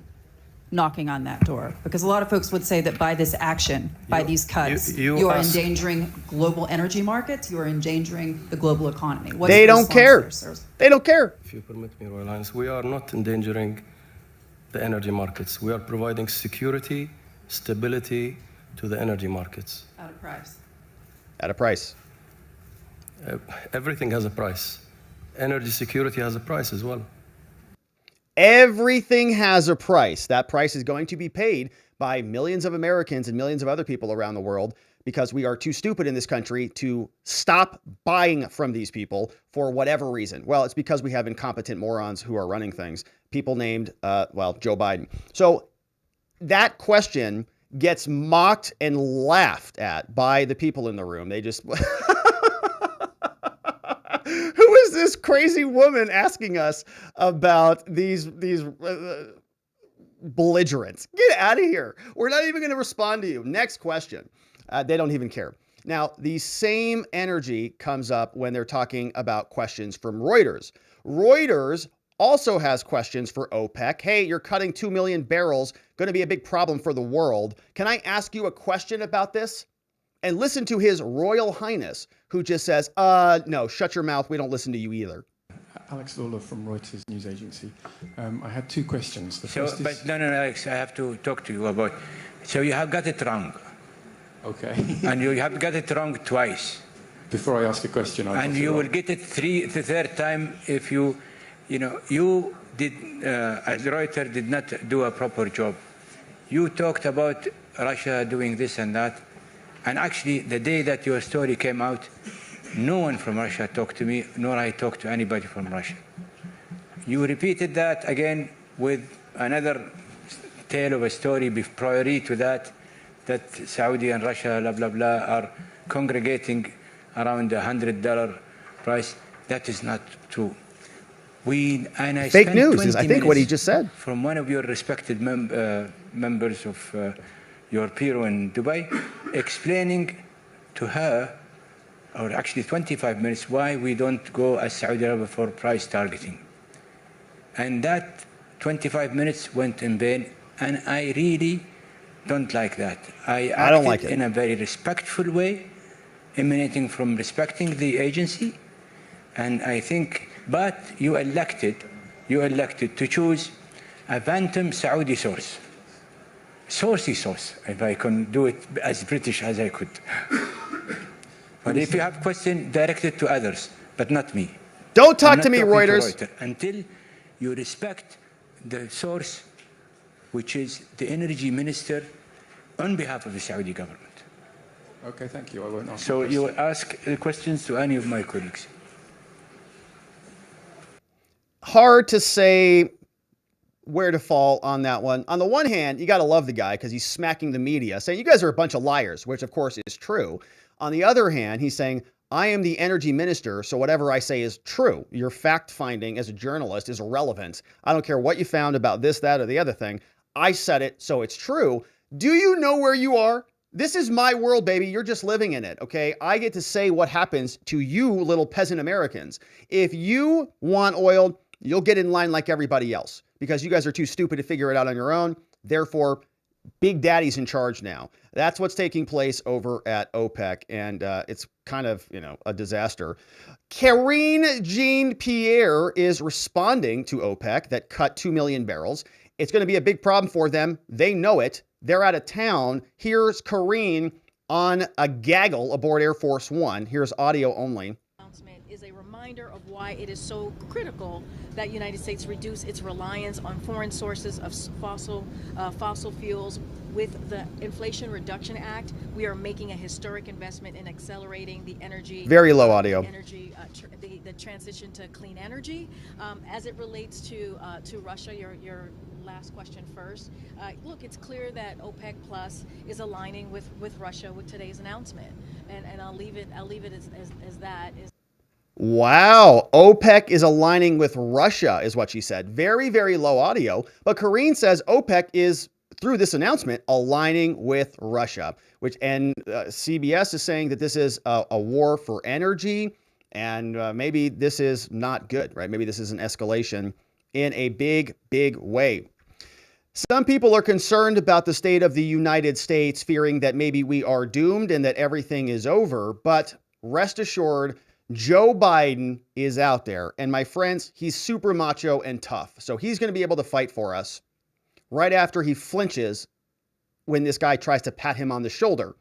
Speaker 9: knocking on that door? Because a lot of folks would say that by this action, by these cuts, you are endangering global energy markets, you are endangering the global economy.
Speaker 1: They don't care. They don't care.
Speaker 11: If you permit me, Royal Highness, we are not endangering the energy markets. We are providing security, stability to the energy markets.
Speaker 9: At a price.
Speaker 1: At a price.
Speaker 11: Everything has a price. Energy security has a price as well.
Speaker 1: Everything has a price. That price is going to be paid by millions of Americans and millions of other people around the world because we are too stupid in this country to stop buying from these people for whatever reason. Well, it's because we have incompetent morons who are running things. People named, Joe Biden. So that question gets mocked and laughed at by the people in the room. They just... Who is this crazy woman asking us about these belligerents? Get out of here. We're not even going to respond to you. Next question. They don't even care. Now, the same energy comes up when they're talking about questions from Reuters. Reuters also has questions for OPEC. Hey, you're cutting 2 million barrels, going to be a big problem for the world. Can I ask you a question about this? And listen to His Royal Highness, who just says, no, shut your mouth. We don't listen to you either.
Speaker 12: Alex Lawler from Reuters news agency. I had two questions. The
Speaker 10: So,
Speaker 12: first is...
Speaker 10: but no, Alex, I have to talk to you about. So you have got it wrong.
Speaker 12: Okay.
Speaker 10: And you have got it wrong twice.
Speaker 12: Before I ask a question,
Speaker 10: and you will get it the third time if you did, as Reuters did not do a proper job. You talked about Russia doing this and that. And actually, the day that your story came out, no one from Russia talked to me, nor I talked to anybody from Russia. You repeated that again with another tale of a story prior to that Saudi and Russia, blah, blah, blah, are congregating around $100 price. That is not true.
Speaker 1: Fake news is, I think, what he just said.
Speaker 10: From one of your respected members of your bureau in Dubai, explaining to her, or actually 25 minutes, why we don't go as Saudi Arabia for price targeting. And that 25 minutes went in vain, and I really don't like that. I
Speaker 1: don't like it.
Speaker 10: In a very respectful way, emanating from respecting the agency, and I think, but you elected to choose a phantom Saudi source. Sourcey source, if I can do it as British as I could. But if you have questions, direct it to others, but not me.
Speaker 1: Don't talk to me, Reuters.
Speaker 10: Until you respect the source, which is the energy minister on behalf of the Saudi government.
Speaker 12: Okay, thank you. I won't ask.
Speaker 10: So you will ask questions to any of my colleagues.
Speaker 1: Hard to say where to fall on that one. On the one hand, you got to love the guy because he's smacking the media, saying you guys are a bunch of liars, which of course is true. On the other hand, he's saying, I am the energy minister, so whatever I say is true. Your fact-finding as a journalist is irrelevant. I don't care what you found about this, that, or the other thing. I said it, so it's true. Do you know where you are? This is my world, baby. You're just living in it, okay? I get to say what happens to you little peasant Americans. If you want oil, you'll get in line like everybody else because you guys are too stupid to figure it out on your own. Therefore, Big Daddy's in charge now. That's what's taking place over at OPEC, and it's kind of, a disaster. Karine Jean-Pierre is responding to OPEC that cut 2 million barrels. It's going to be a big problem for them. They know it. They're out of town. Here's Karine on a gaggle aboard Air Force One. Here's audio only.
Speaker 13: Is a reminder of why it is so critical that United States reduce its reliance on foreign sources of fossil fuels. With the Inflation Reduction Act, we are making a historic investment in accelerating the energy.
Speaker 1: Very low audio.
Speaker 13: The transition to clean energy. As it relates to Russia, your last question first. Look, it's clear that OPEC Plus is aligning with Russia with today's announcement, and I'll leave it as that.
Speaker 1: Wow. OPEC is aligning with Russia is what she said. Very, very low audio. But Karine says OPEC is, through this announcement, aligning with Russia, and CBS is saying that this is a war for energy. And maybe this is not good, right? Maybe this is an escalation in a big, big way. Some people are concerned about the state of the United States, fearing that maybe we are doomed and that everything is over. But rest assured, Joe Biden is out there. And my friends, he's super macho and tough. So he's going to be able to fight for us right after he flinches when this guy tries to pat him on the shoulder.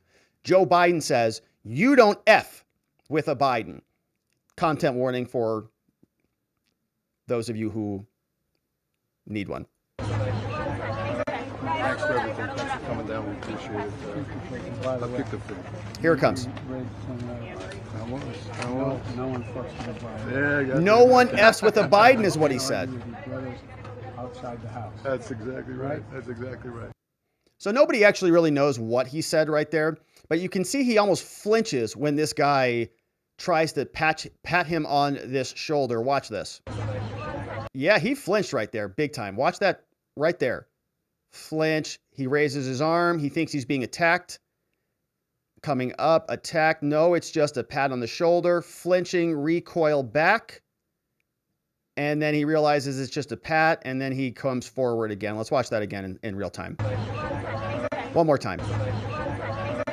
Speaker 1: Joe Biden says, you don't F with a Biden. content warning for those of you who need one.
Speaker 11: Thanks for everything. Thanks for coming down. We appreciate it. I picked up for you.
Speaker 1: Here it comes.
Speaker 11: Yeah,
Speaker 1: No one F's with a Biden is what he said.
Speaker 11: Outside the house. That's exactly right. That's exactly right.
Speaker 1: So nobody actually really knows what he said right there, but you can see he almost flinches when this guy tries to pat him on this shoulder. Watch this. Yeah, he flinched right there, big time. Watch that right there. Flinch. He raises his arm. He thinks he's being attacked. Coming up, attack. No, it's just a pat on the shoulder. Flinching, recoil back. And then he realizes it's just a pat, and then he comes forward again. Let's watch that again in real time. One more time.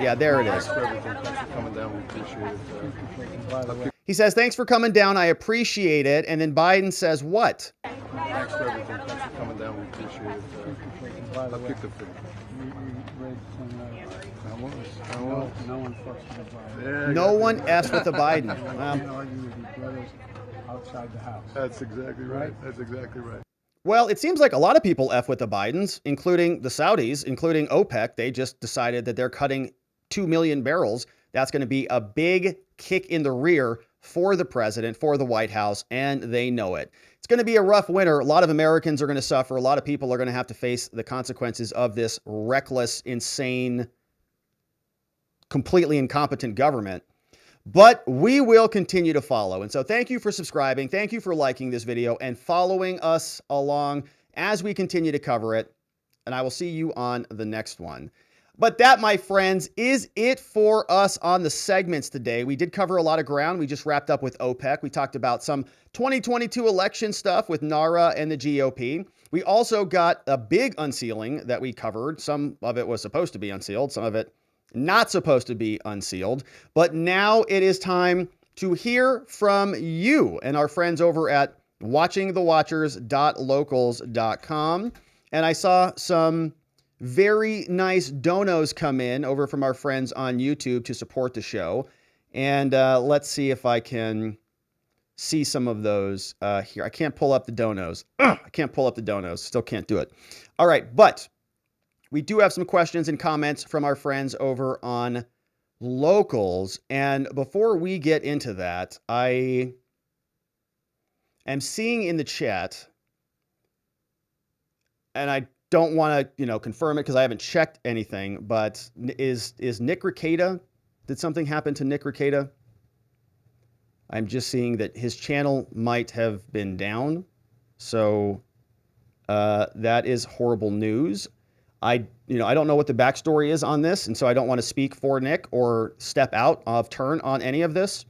Speaker 1: Yeah, there it is. He says, thanks for coming down. I appreciate it. And then Biden says what?
Speaker 11: Thanks for everything. Thanks for coming down. We appreciate it. I picked up for you.
Speaker 1: No one F's with the Biden.
Speaker 11: Outside the house. That's exactly right. That's exactly right.
Speaker 1: Well, it seems like a lot of people F with the Bidens, including the Saudis, including OPEC. They just decided that they're cutting 2 million barrels. That's going to be a big kick in the rear for the president, for the White House, and they know it. It's going to be a rough winter. A lot of Americans are going to suffer. A lot of people are going to have to face the consequences of this reckless, insane, completely incompetent government. But we will continue to follow. And so thank you for subscribing. Thank you for liking this video and following us along as we continue to cover it. And I will see you on the next one. But that, my friends, is it for us on the segments today. We did cover a lot of ground. We just wrapped up with OPEC. We talked about some 2022 election stuff with NARA and the GOP. We also got a big unsealing that we covered. Some of it was supposed to be unsealed. Some of it not supposed to be unsealed. But now it is time to hear from you and our friends over at watchingthewatchers.locals.com. And I saw some very nice donos come in over from our friends on YouTube to support the show. And let's see if I can see some of those here. I can't pull up the donos. I can't pull up the donos. Still can't do it. All right, but we do have some questions and comments from our friends over on Locals. And before we get into that, I am seeing in the chat, and I don't want to, confirm it because I haven't checked anything, but is Nick Rekieta, did something happen to Nick Rekieta? I'm just seeing that his channel might have been down. So that is horrible news. I don't know what the backstory is on this, and so I don't want to speak for Nick or step out of turn on any of this.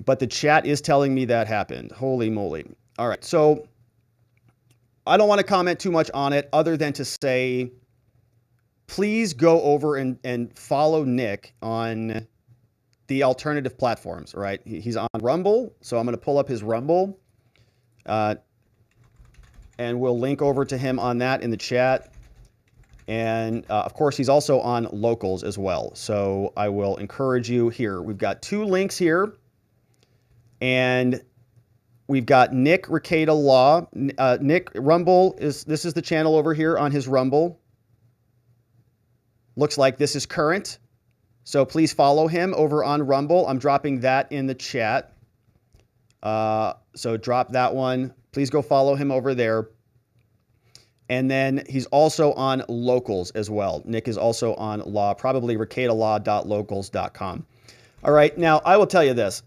Speaker 1: But the chat is telling me that happened. Holy moly. All right, so I don't want to comment too much on it other than to say, please go over and follow Nick on the alternative platforms, right? He's on Rumble, so I'm going to pull up his Rumble. And we'll link over to him on that in the chat. And of course, he's also on Locals as well. So I will encourage you here. We've got 2 links here. And we've got Nick Rekieta Law. Nick Rumble this is the channel over here on his Rumble. Looks like this is current. So please follow him over on Rumble. I'm dropping that in the chat. So drop that one. Please go follow him over there. And then he's also on Locals as well. Nick is also on Law, probably rekietalaw.locals.com. All right, now I will tell you this.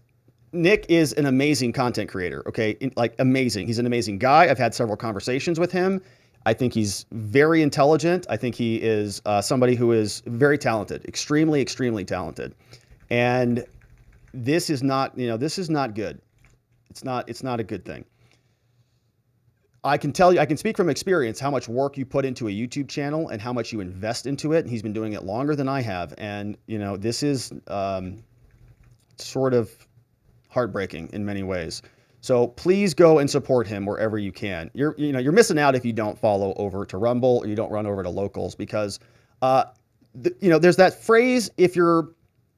Speaker 1: Nick is an amazing content creator, okay? Amazing. He's an amazing guy. I've had several conversations with him. I think he's very intelligent. I think he is somebody who is very talented, extremely, extremely talented. And this is not, this is not good. It's not a good thing. I can tell you, I can speak from experience how much work you put into a YouTube channel and how much you invest into it. And he's been doing it longer than I have. And, this is sort of heartbreaking in many ways. So please go and support him wherever you can. You're missing out if you don't follow over to Rumble or you don't run over to Locals because, there's that phrase, if you're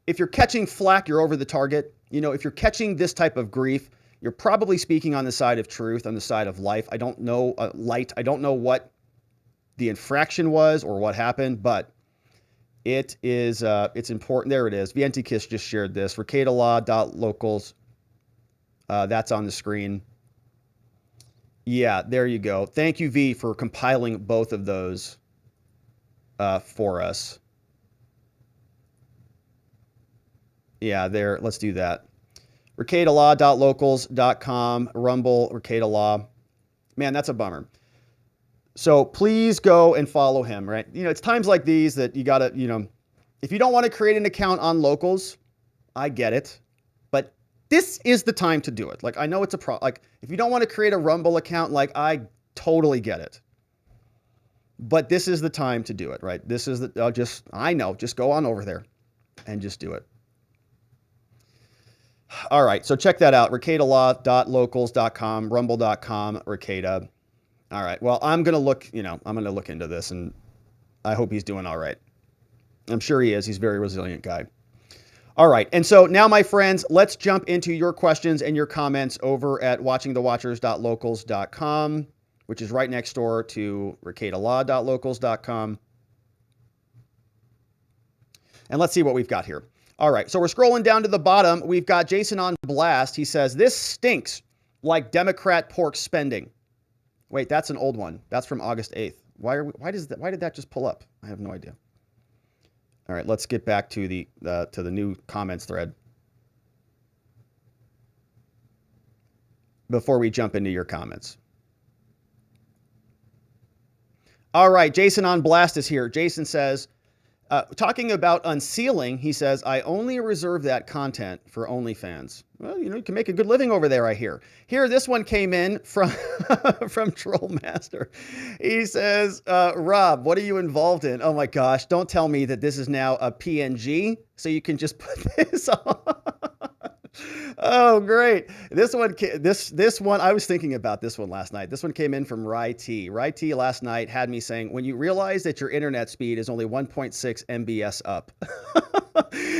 Speaker 1: if you're catching flack, you're over the target. You know, if you're catching this type of grief, you're probably speaking on the side of truth, on the side of life. I don't know, light. I don't know what the infraction was or what happened, but it is, it's important. There it is. Vientikis just shared this. Recadalaw.locals. That's on the screen. Yeah, there you go. Thank you, V, for compiling both of those for us. Yeah, there. Let's do that. Recadalaw.locals.com, Rumble, Recadalaw. Man, that's a bummer. So please go and follow him, right? You know, it's times like these that you got to, you know, if you don't want to create an account on Locals, I get it. But this is the time to do it. Like, I know it's a like, if you don't want to create a Rumble account, like, I totally get it. But this is the time to do it, right? This is the, I know, just go on over there and just do it. All right, so check that out, recadalaw.locals.com, rumble.com, Recada. All right, well, I'm going to look, you know, I'm going to look into this, and I hope he's doing all right. I'm sure he is. He's a very resilient guy. All right, and so now, my friends, let's jump into your questions and your comments over at watchingthewatchers.locals.com, which is right next door to recadalaw.locals.com. And let's see what we've got here. All right, so we're scrolling down to the bottom. We've got Jason on blast. He says, this stinks like Democrat pork spending. Wait, that's an old one. That's from August 8th. Why did that just pull up? I have no idea. All right, let's get back to the new comments thread before we jump into your comments. All right, Jason on blast is here. Jason says, talking about unsealing, he says, I only reserve that content for OnlyFans. Well, you know, you can make a good living over there, I hear. Here, this one came in from from Trollmaster. He says, Rob, what are you involved in? Oh my gosh, don't tell me that this is now a PNG, so you can just put this on. Oh, great. This one, I was thinking about this one last night. This one came in from Rai T. Rai T last night had me saying, when you realize that your internet speed is only 1.6 MBS up.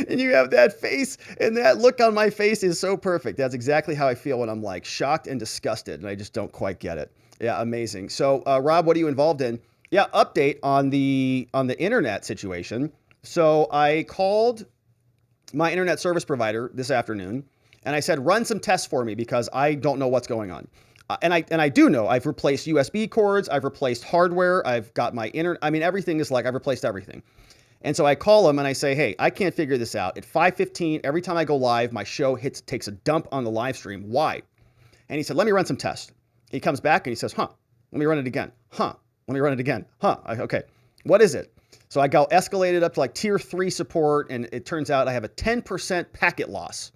Speaker 1: And you have that face, and that look on my face is so perfect. That's exactly how I feel when I'm like shocked and disgusted, and I just don't quite get it. Yeah, amazing. So, Rob, what are you involved in? Yeah, update on the internet situation. So I called my internet service provider this afternoon, and I said, run some tests for me because I don't know what's going on. And I do know. I've replaced USB cords. I've replaced hardware. I've got my internet. I mean, everything is like, I've replaced everything. And so I call him and I say, hey, I can't figure this out. At 5:15, every time I go live, my show takes a dump on the live stream. Why? And he said, let me run some tests. He comes back and he says, let me run it again. Let me run it again. Okay. What is it? So I go escalated up to like tier 3 support, and it turns out I have a 10% packet loss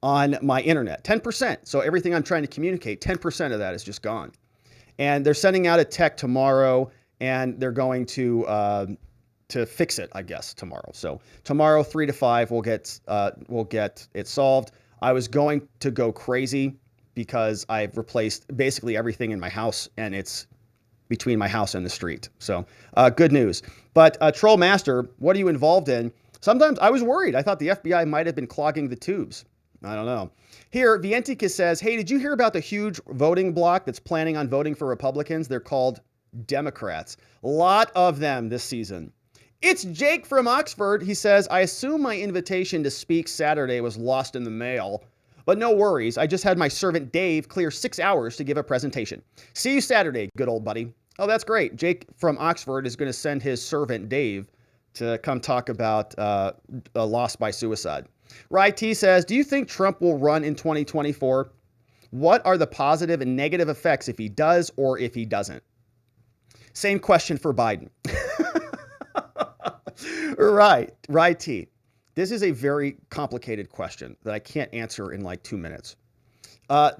Speaker 1: on my internet. 10%. So everything I'm trying to communicate, 10% of that is just gone. And they're sending out a tech tomorrow, and they're going to fix it, I guess, tomorrow. So tomorrow, 3 to 5, we'll get it solved. I was going to go crazy because I've replaced basically everything in my house, and it's between my house and the street. So good news. But Trollmaster, what are you involved in? Sometimes I was worried. I thought the FBI might have been clogging the tubes. I don't know. Here, Vientika says, hey, did you hear about the huge voting bloc that's planning on voting for Republicans? They're called Democrats. A lot of them this season. It's Jake from Oxford. He says, I assume my invitation to speak Saturday was lost in the mail, but no worries. I just had my servant Dave clear 6 hours to give a presentation. See you Saturday, good old buddy. Oh, that's great. Jake from Oxford is going to send his servant Dave to come talk about a loss by suicide. Rai T says, do you think Trump will run in 2024? What are the positive and negative effects if he does or if he doesn't? Same question for Biden. Right, Rai T. This is a very complicated question that I can't answer in like 2 minutes.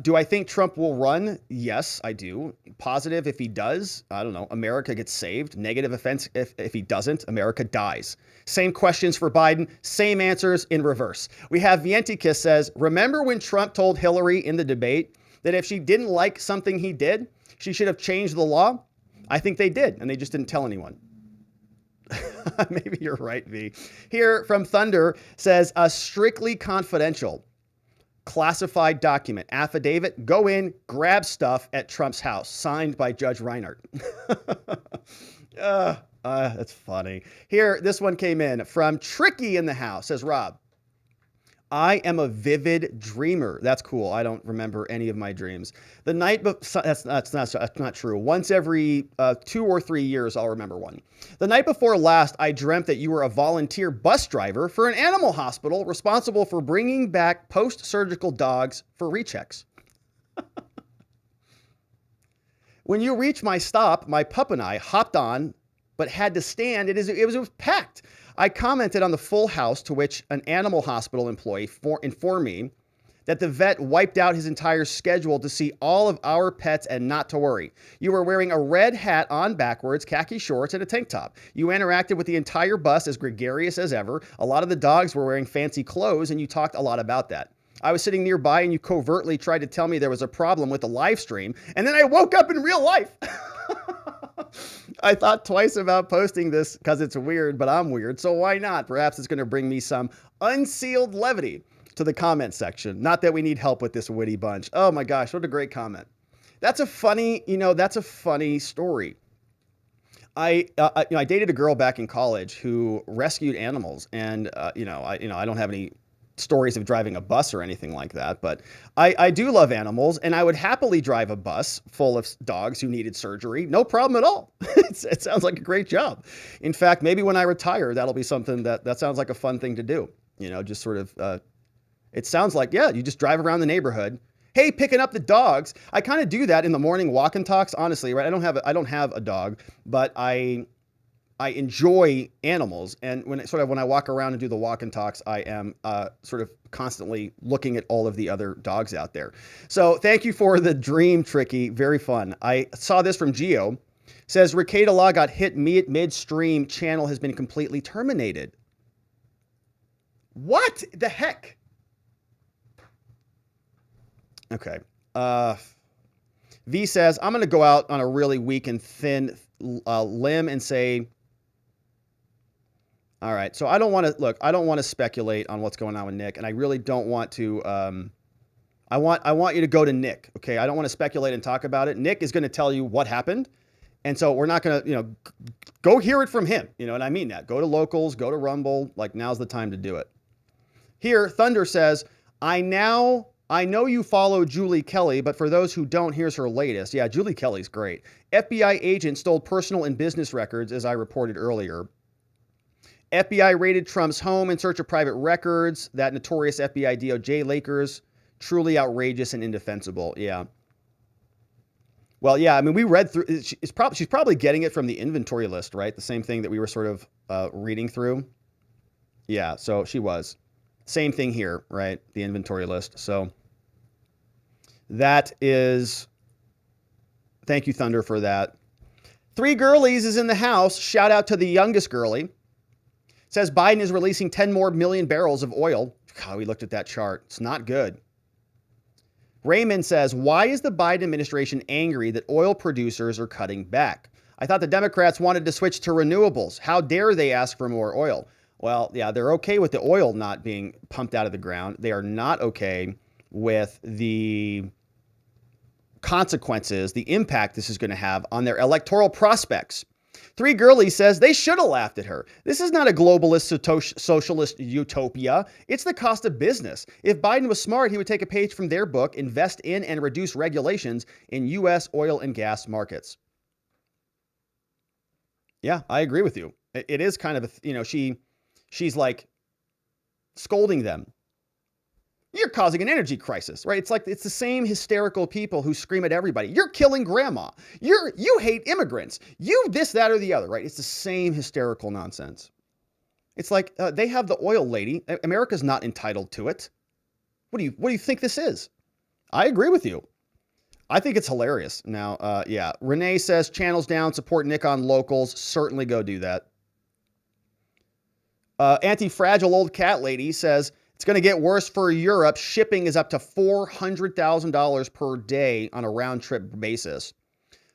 Speaker 1: Do I think Trump will run? Yes, I do. Positive if he does, I don't know, America gets saved. Negative offense if he doesn't, America dies. Same questions for Biden, same answers in reverse. We have Vientika says, remember when Trump told Hillary in the debate that if she didn't like something he did, she should have changed the law? I think they did, and they just didn't tell anyone. Maybe you're right, V. Here from Thunder says a strictly confidential classified document, affidavit, go in, grab stuff at Trump's house, signed by Judge Reinhardt. That's funny. Here, this one came in from Tricky in the house, says Rob. I am a vivid dreamer. That's cool. I don't remember any of my dreams. The night before, that's not true. Once every 2 or 3 years, I'll remember one. The night before last, I dreamt that you were a volunteer bus driver for an animal hospital responsible for bringing back post-surgical dogs for rechecks. When you reached my stop, my pup and I hopped on, but had to stand. It was packed. I commented on the full house, to which an animal hospital employee informed me that the vet wiped out his entire schedule to see all of our pets and not to worry. You were wearing a red hat on backwards, khaki shorts, and a tank top. You interacted with the entire bus as gregarious as ever. A lot of the dogs were wearing fancy clothes, and you talked a lot about that. I was sitting nearby, and you covertly tried to tell me there was a problem with the live stream, and then I woke up in real life. I thought twice about posting this because it's weird, but I'm weird, so why not? Perhaps it's going to bring me some unsealed levity to the comment section. Not that we need help with this witty bunch. Oh my gosh, what a great comment. That's a funny story. I dated a girl back in college who rescued animals, and I don't have any stories of driving a bus or anything like that, but I do love animals, and I would happily drive a bus full of dogs who needed surgery. No problem at all. It sounds like a great job. In fact, maybe when I retire, that'll be something that sounds like a fun thing to do. Just sort of, it sounds like, yeah, you just drive around the neighborhood. Hey, picking up the dogs. I kind of do that in the morning walk and talks, honestly, right? I don't have a dog, but I enjoy animals, and when I walk around and do the walk and talks, I am sort of constantly looking at all of the other dogs out there. So thank you for the dream, Tricky. Very fun. I saw this from Geo. Says Ricada Law got hit midstream. Channel has been completely terminated. What the heck? Okay. V says I'm going to go out on a really weak and thin limb and say. All right, so I don't want to speculate on what's going on with Nick, and I really don't want to. I want you to go to Nick, okay? I don't want to speculate and talk about it. Nick is going to tell you what happened, and so we're not going to, go hear it from him. And I mean that. Go to locals, go to Rumble. Like, now's the time to do it. Here, Thunder says, I know you follow Julie Kelly, but for those who don't, here's her latest. Yeah, Julie Kelly's great. FBI agent stole personal and business records, as I reported earlier. FBI raided Trump's home in search of private records. That notorious FBI DOJ Lakers, truly outrageous and indefensible. Yeah. Well, yeah, I mean, we read through, she's probably getting it from the inventory list, right? The same thing that we were sort of reading through. Yeah, so she was. Same thing here, right? The inventory list. So that is, thank you, Thunder, for that. 3 Girlies is in the house. Shout out to the youngest girlie. Says Biden is releasing 10 more million barrels of oil. God, we looked at that chart. It's not good. Raymond says, why is the Biden administration angry that oil producers are cutting back? I thought the Democrats wanted to switch to renewables. How dare they ask for more oil? Well, yeah, they're okay with the oil not being pumped out of the ground. They are not okay with the consequences, the impact this is going to have on their electoral prospects. 3 Girlies says they should have laughed at her. This is not a globalist socialist utopia. It's the cost of business. If Biden was smart, he would take a page from their book, invest in and reduce regulations in U.S. oil and gas markets. Yeah, I agree with you. It is kind of, she's like scolding them. You're causing an energy crisis, right? It's the same hysterical people who scream at everybody. You're killing grandma. You hate immigrants. You this, that, or the other, right? It's the same hysterical nonsense. It's like they have the oil lady. America's not entitled to it. What do you think this is? I agree with you. I think it's hilarious. Now, yeah. Renee says channels down, support Nick on locals. Certainly go do that. Anti-fragile old cat lady says, it's going to get worse for Europe. Shipping is up to $400,000 per day on a round-trip basis.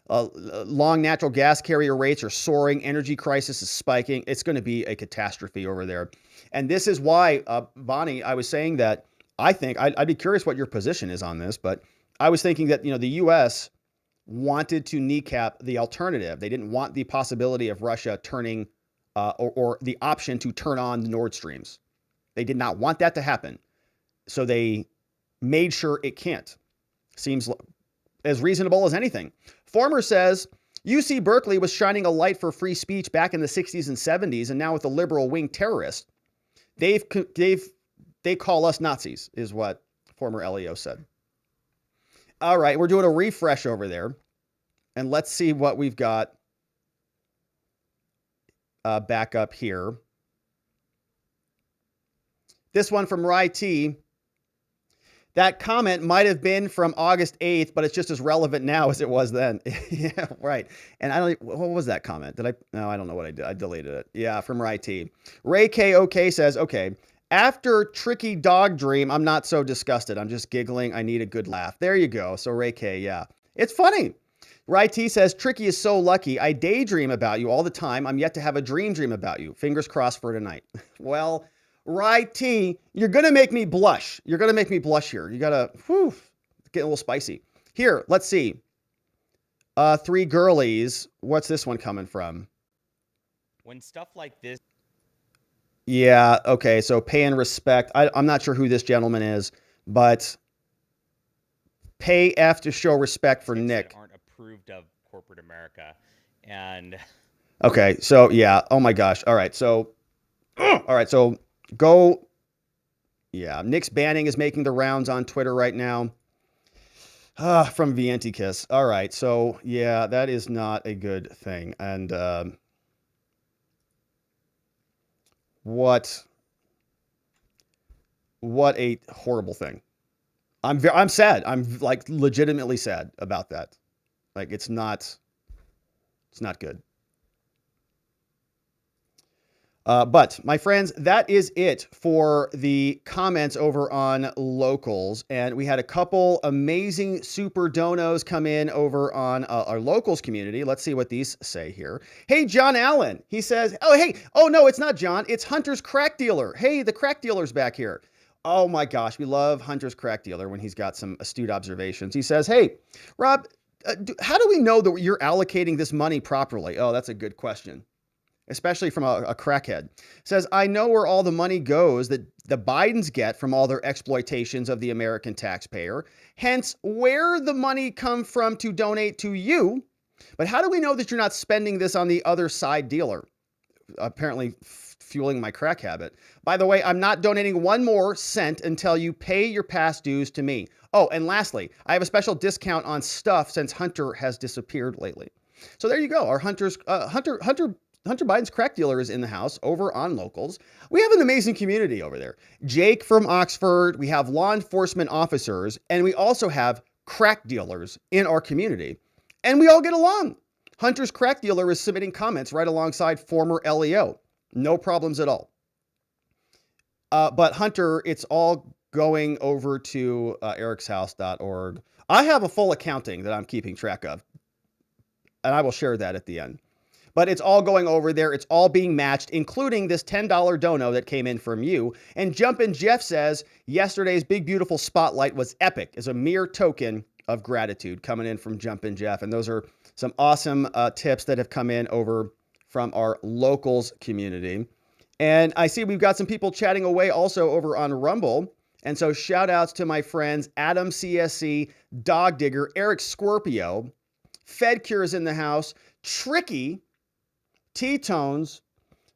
Speaker 1: Long natural gas carrier rates are soaring. Energy crisis is spiking. It's going to be a catastrophe over there. And this is why, Bonnie, I was saying that I think I'd be curious what your position is on this, but I was thinking that, the U.S. wanted to kneecap the alternative. They didn't want the possibility of Russia turning or the option to turn on the Nord Streams. They did not want that to happen. So they made sure it can't. Seems as reasonable as anything. Former says UC Berkeley was shining a light for free speech back in the 60s and 70s, and now with the liberal wing terrorists, they call us Nazis, is what former LEO said. All right, we're doing a refresh over there, and let's see what we've got back up here. This one from Rai T. That comment might have been from August 8th, but it's just as relevant now as it was then. Yeah, right. And what was that comment? No, I don't know what I did. I deleted it. Yeah, from Rai T. Ray KOK says, okay, after Tricky Dog Dream, I'm not so disgusted. I'm just giggling. I need a good laugh. There you go. So Ray K, yeah. It's funny. Rai T says, Tricky is so lucky. I daydream about you all the time. I'm yet to have a dream about you. Fingers crossed for tonight. Well, Rai T, you're going to make me blush. You're going to make me blush here. You got to, get a little spicy. Here, let's see. Three girlies. What's this one coming from?
Speaker 14: When stuff like this.
Speaker 1: Yeah, okay. So pay and respect. I'm not sure who this gentleman is, but pay F to show respect for Nick.
Speaker 14: Aren't approved of corporate America. And.
Speaker 1: Okay, so yeah. Oh my gosh. All right. So go. Yeah, Nick's banning is making the rounds on Twitter right now. From Vientikis. All right, so yeah, that is not a good thing. And what a horrible thing. I'm sad. I'm like legitimately sad about that. Like it's not good. But my friends, that is it for the comments over on Locals. And we had a couple amazing super donos come in over on our Locals community. Let's see what these say here. Hey, John Allen. He says, oh no, it's not John. It's Hunter's Crack Dealer. Hey, the crack dealer's back here. Oh my gosh, we love Hunter's Crack Dealer when he's got some astute observations. He says, hey, Rob, how do we know that you're allocating this money properly? Oh, that's a good question. Especially from a crackhead. Says, I know where all the money goes that the Bidens get from all their exploitations of the American taxpayer. Hence, where the money come from to donate to you. But how do we know that you're not spending this on the other side dealer? Apparently fueling my crack habit. By the way, I'm not donating one more cent until you pay your past dues to me. Oh, and lastly, I have a special discount on stuff since Hunter has disappeared lately. So there you go. Our Hunter Biden's Crack Dealer is in the house over on Locals. We have an amazing community over there. Jake from Oxford, we have law enforcement officers, and we also have crack dealers in our community. And we all get along. Hunter's Crack Dealer is submitting comments right alongside former LEO. No problems at all. But Hunter, it's all going over to ericshouse.org. I have a full accounting that I'm keeping track of, and I will share that at the end. But it's all going over there. It's all being matched, including this $10 dono that came in from you. And Jumpin' Jeff says, yesterday's Big Beautiful Spotlight was epic as a mere token of gratitude coming in from Jumpin' Jeff. And those are some awesome tips that have come in over from our Locals community. And I see we've got some people chatting away also over on Rumble. And so shout outs to my friends, Adam CSC, Dog Digger, Eric Scorpio, Fed Cure's in the house, Tricky, T-Tones,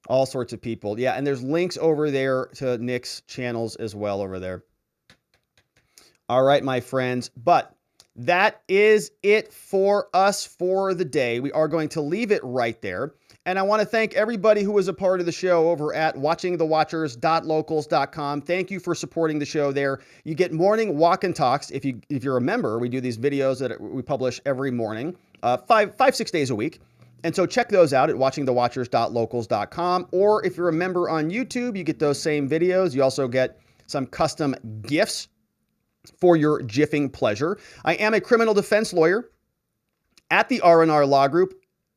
Speaker 1: all sorts of people. Yeah, and there's links over there to Nick's channels as well over there. All right, my friends. But that is it for us for the day. We are going to leave it right there. And I want to thank everybody who was a part of the show over at watchingthewatchers.locals.com. Thank you for supporting the show there. You get morning walk and talks. If you're a member, we do these videos that we publish every morning, 6 days a week. And so check those out at watchingthewatchers.locals.com. Or if you're a member on YouTube, you get those same videos. You also get some custom gifts for your jiffing pleasure. I am a criminal defense lawyer. at the R&R Law Group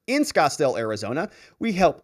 Speaker 1: in Scottsdale, Arizona. We help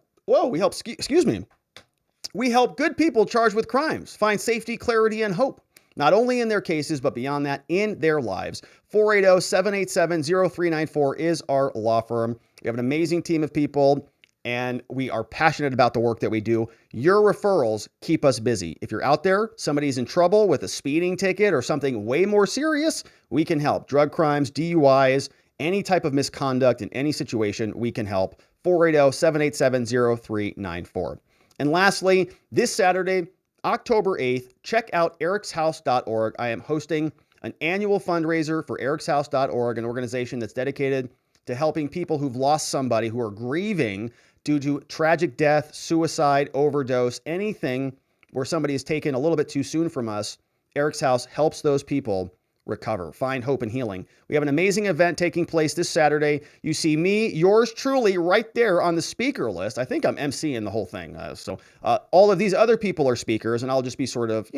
Speaker 1: good people charged with crimes find safety, clarity, and hope, not only in their cases, but beyond that, in their lives. 480-787-0394 is our law firm. We have an amazing team of people, and we are passionate about the work that we do. Your referrals keep us busy. If you're out there, somebody's in trouble with a speeding ticket or something way more serious, we can help. Drug crimes, DUIs, any type of misconduct in any situation, we can help. 480-787-0394. And lastly, this Saturday, October 8th, check out ericshouse.org. I am hosting an annual fundraiser for ericshouse.org, an organization that's dedicated to helping people who've lost somebody, who are grieving due to tragic death, suicide, overdose, anything where somebody is taken a little bit too soon from us. Eric's House helps those people recover, find hope and healing. We have an amazing event taking place this Saturday. You see me, yours truly, right there on the speaker list. I think I'm emceeing the whole thing. So all of these other people are speakers, and I'll just be sort of,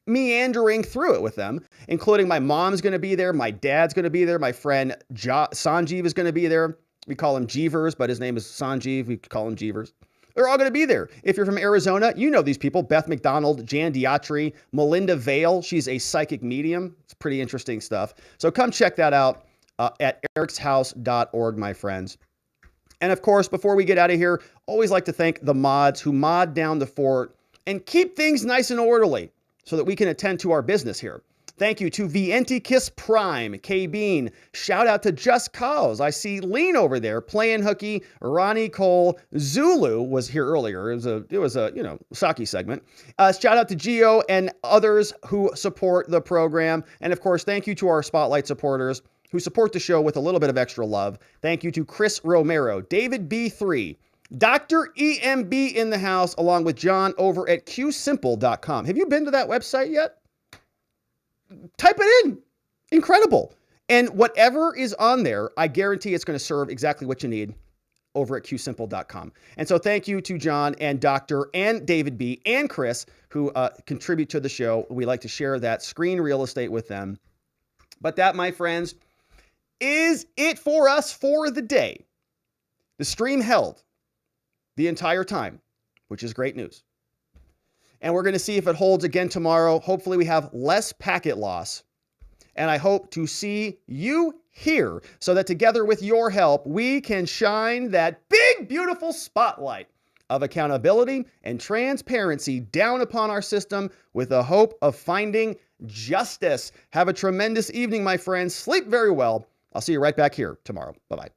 Speaker 1: meandering through it with them, including my mom's going to be there. My dad's going to be there. My friend Sanjeev is going to be there. We call him Jeevers, but his name is Sanjeev. We call him Jeevers. They're all going to be there. If you're from Arizona, you know these people: Beth McDonald, Jan Diatri, Melinda Vale. She's a psychic medium. It's pretty interesting stuff. So come check that out at ericshouse.org, my friends. And of course, before we get out of here, always like to thank the mods who mod down the fort and keep things nice and orderly so that we can attend to our business here. Thank you to Vientikis Prime, K Bean. Shout out to Just Cause. I see Lean over there playing hooky. Ronnie Cole, Zulu was here earlier. It was a Psaki segment. Shout out to Gio and others who support the program. And of course, thank you to our Spotlight supporters who support the show with a little bit of extra love. Thank you to Chris Romero, David B3, Dr. EMB in the house, along with John over at qsimple.com. Have you been to that website yet? Type it in. Incredible. And whatever is on there, I guarantee it's going to serve exactly what you need over at qsimple.com. And so thank you to John and Dr. and David B. and Chris who contribute to the show. We like to share that screen real estate with them. But that, my friends, is it for us for the day. The stream held the entire time, which is great news. And we're going to see if it holds again tomorrow. Hopefully we have less packet loss. And I hope to see you here so that together with your help, we can shine that big, beautiful spotlight of accountability and transparency down upon our system with the hope of finding justice. Have a tremendous evening, my friends. Sleep very well. I'll see you right back here tomorrow. Bye-bye.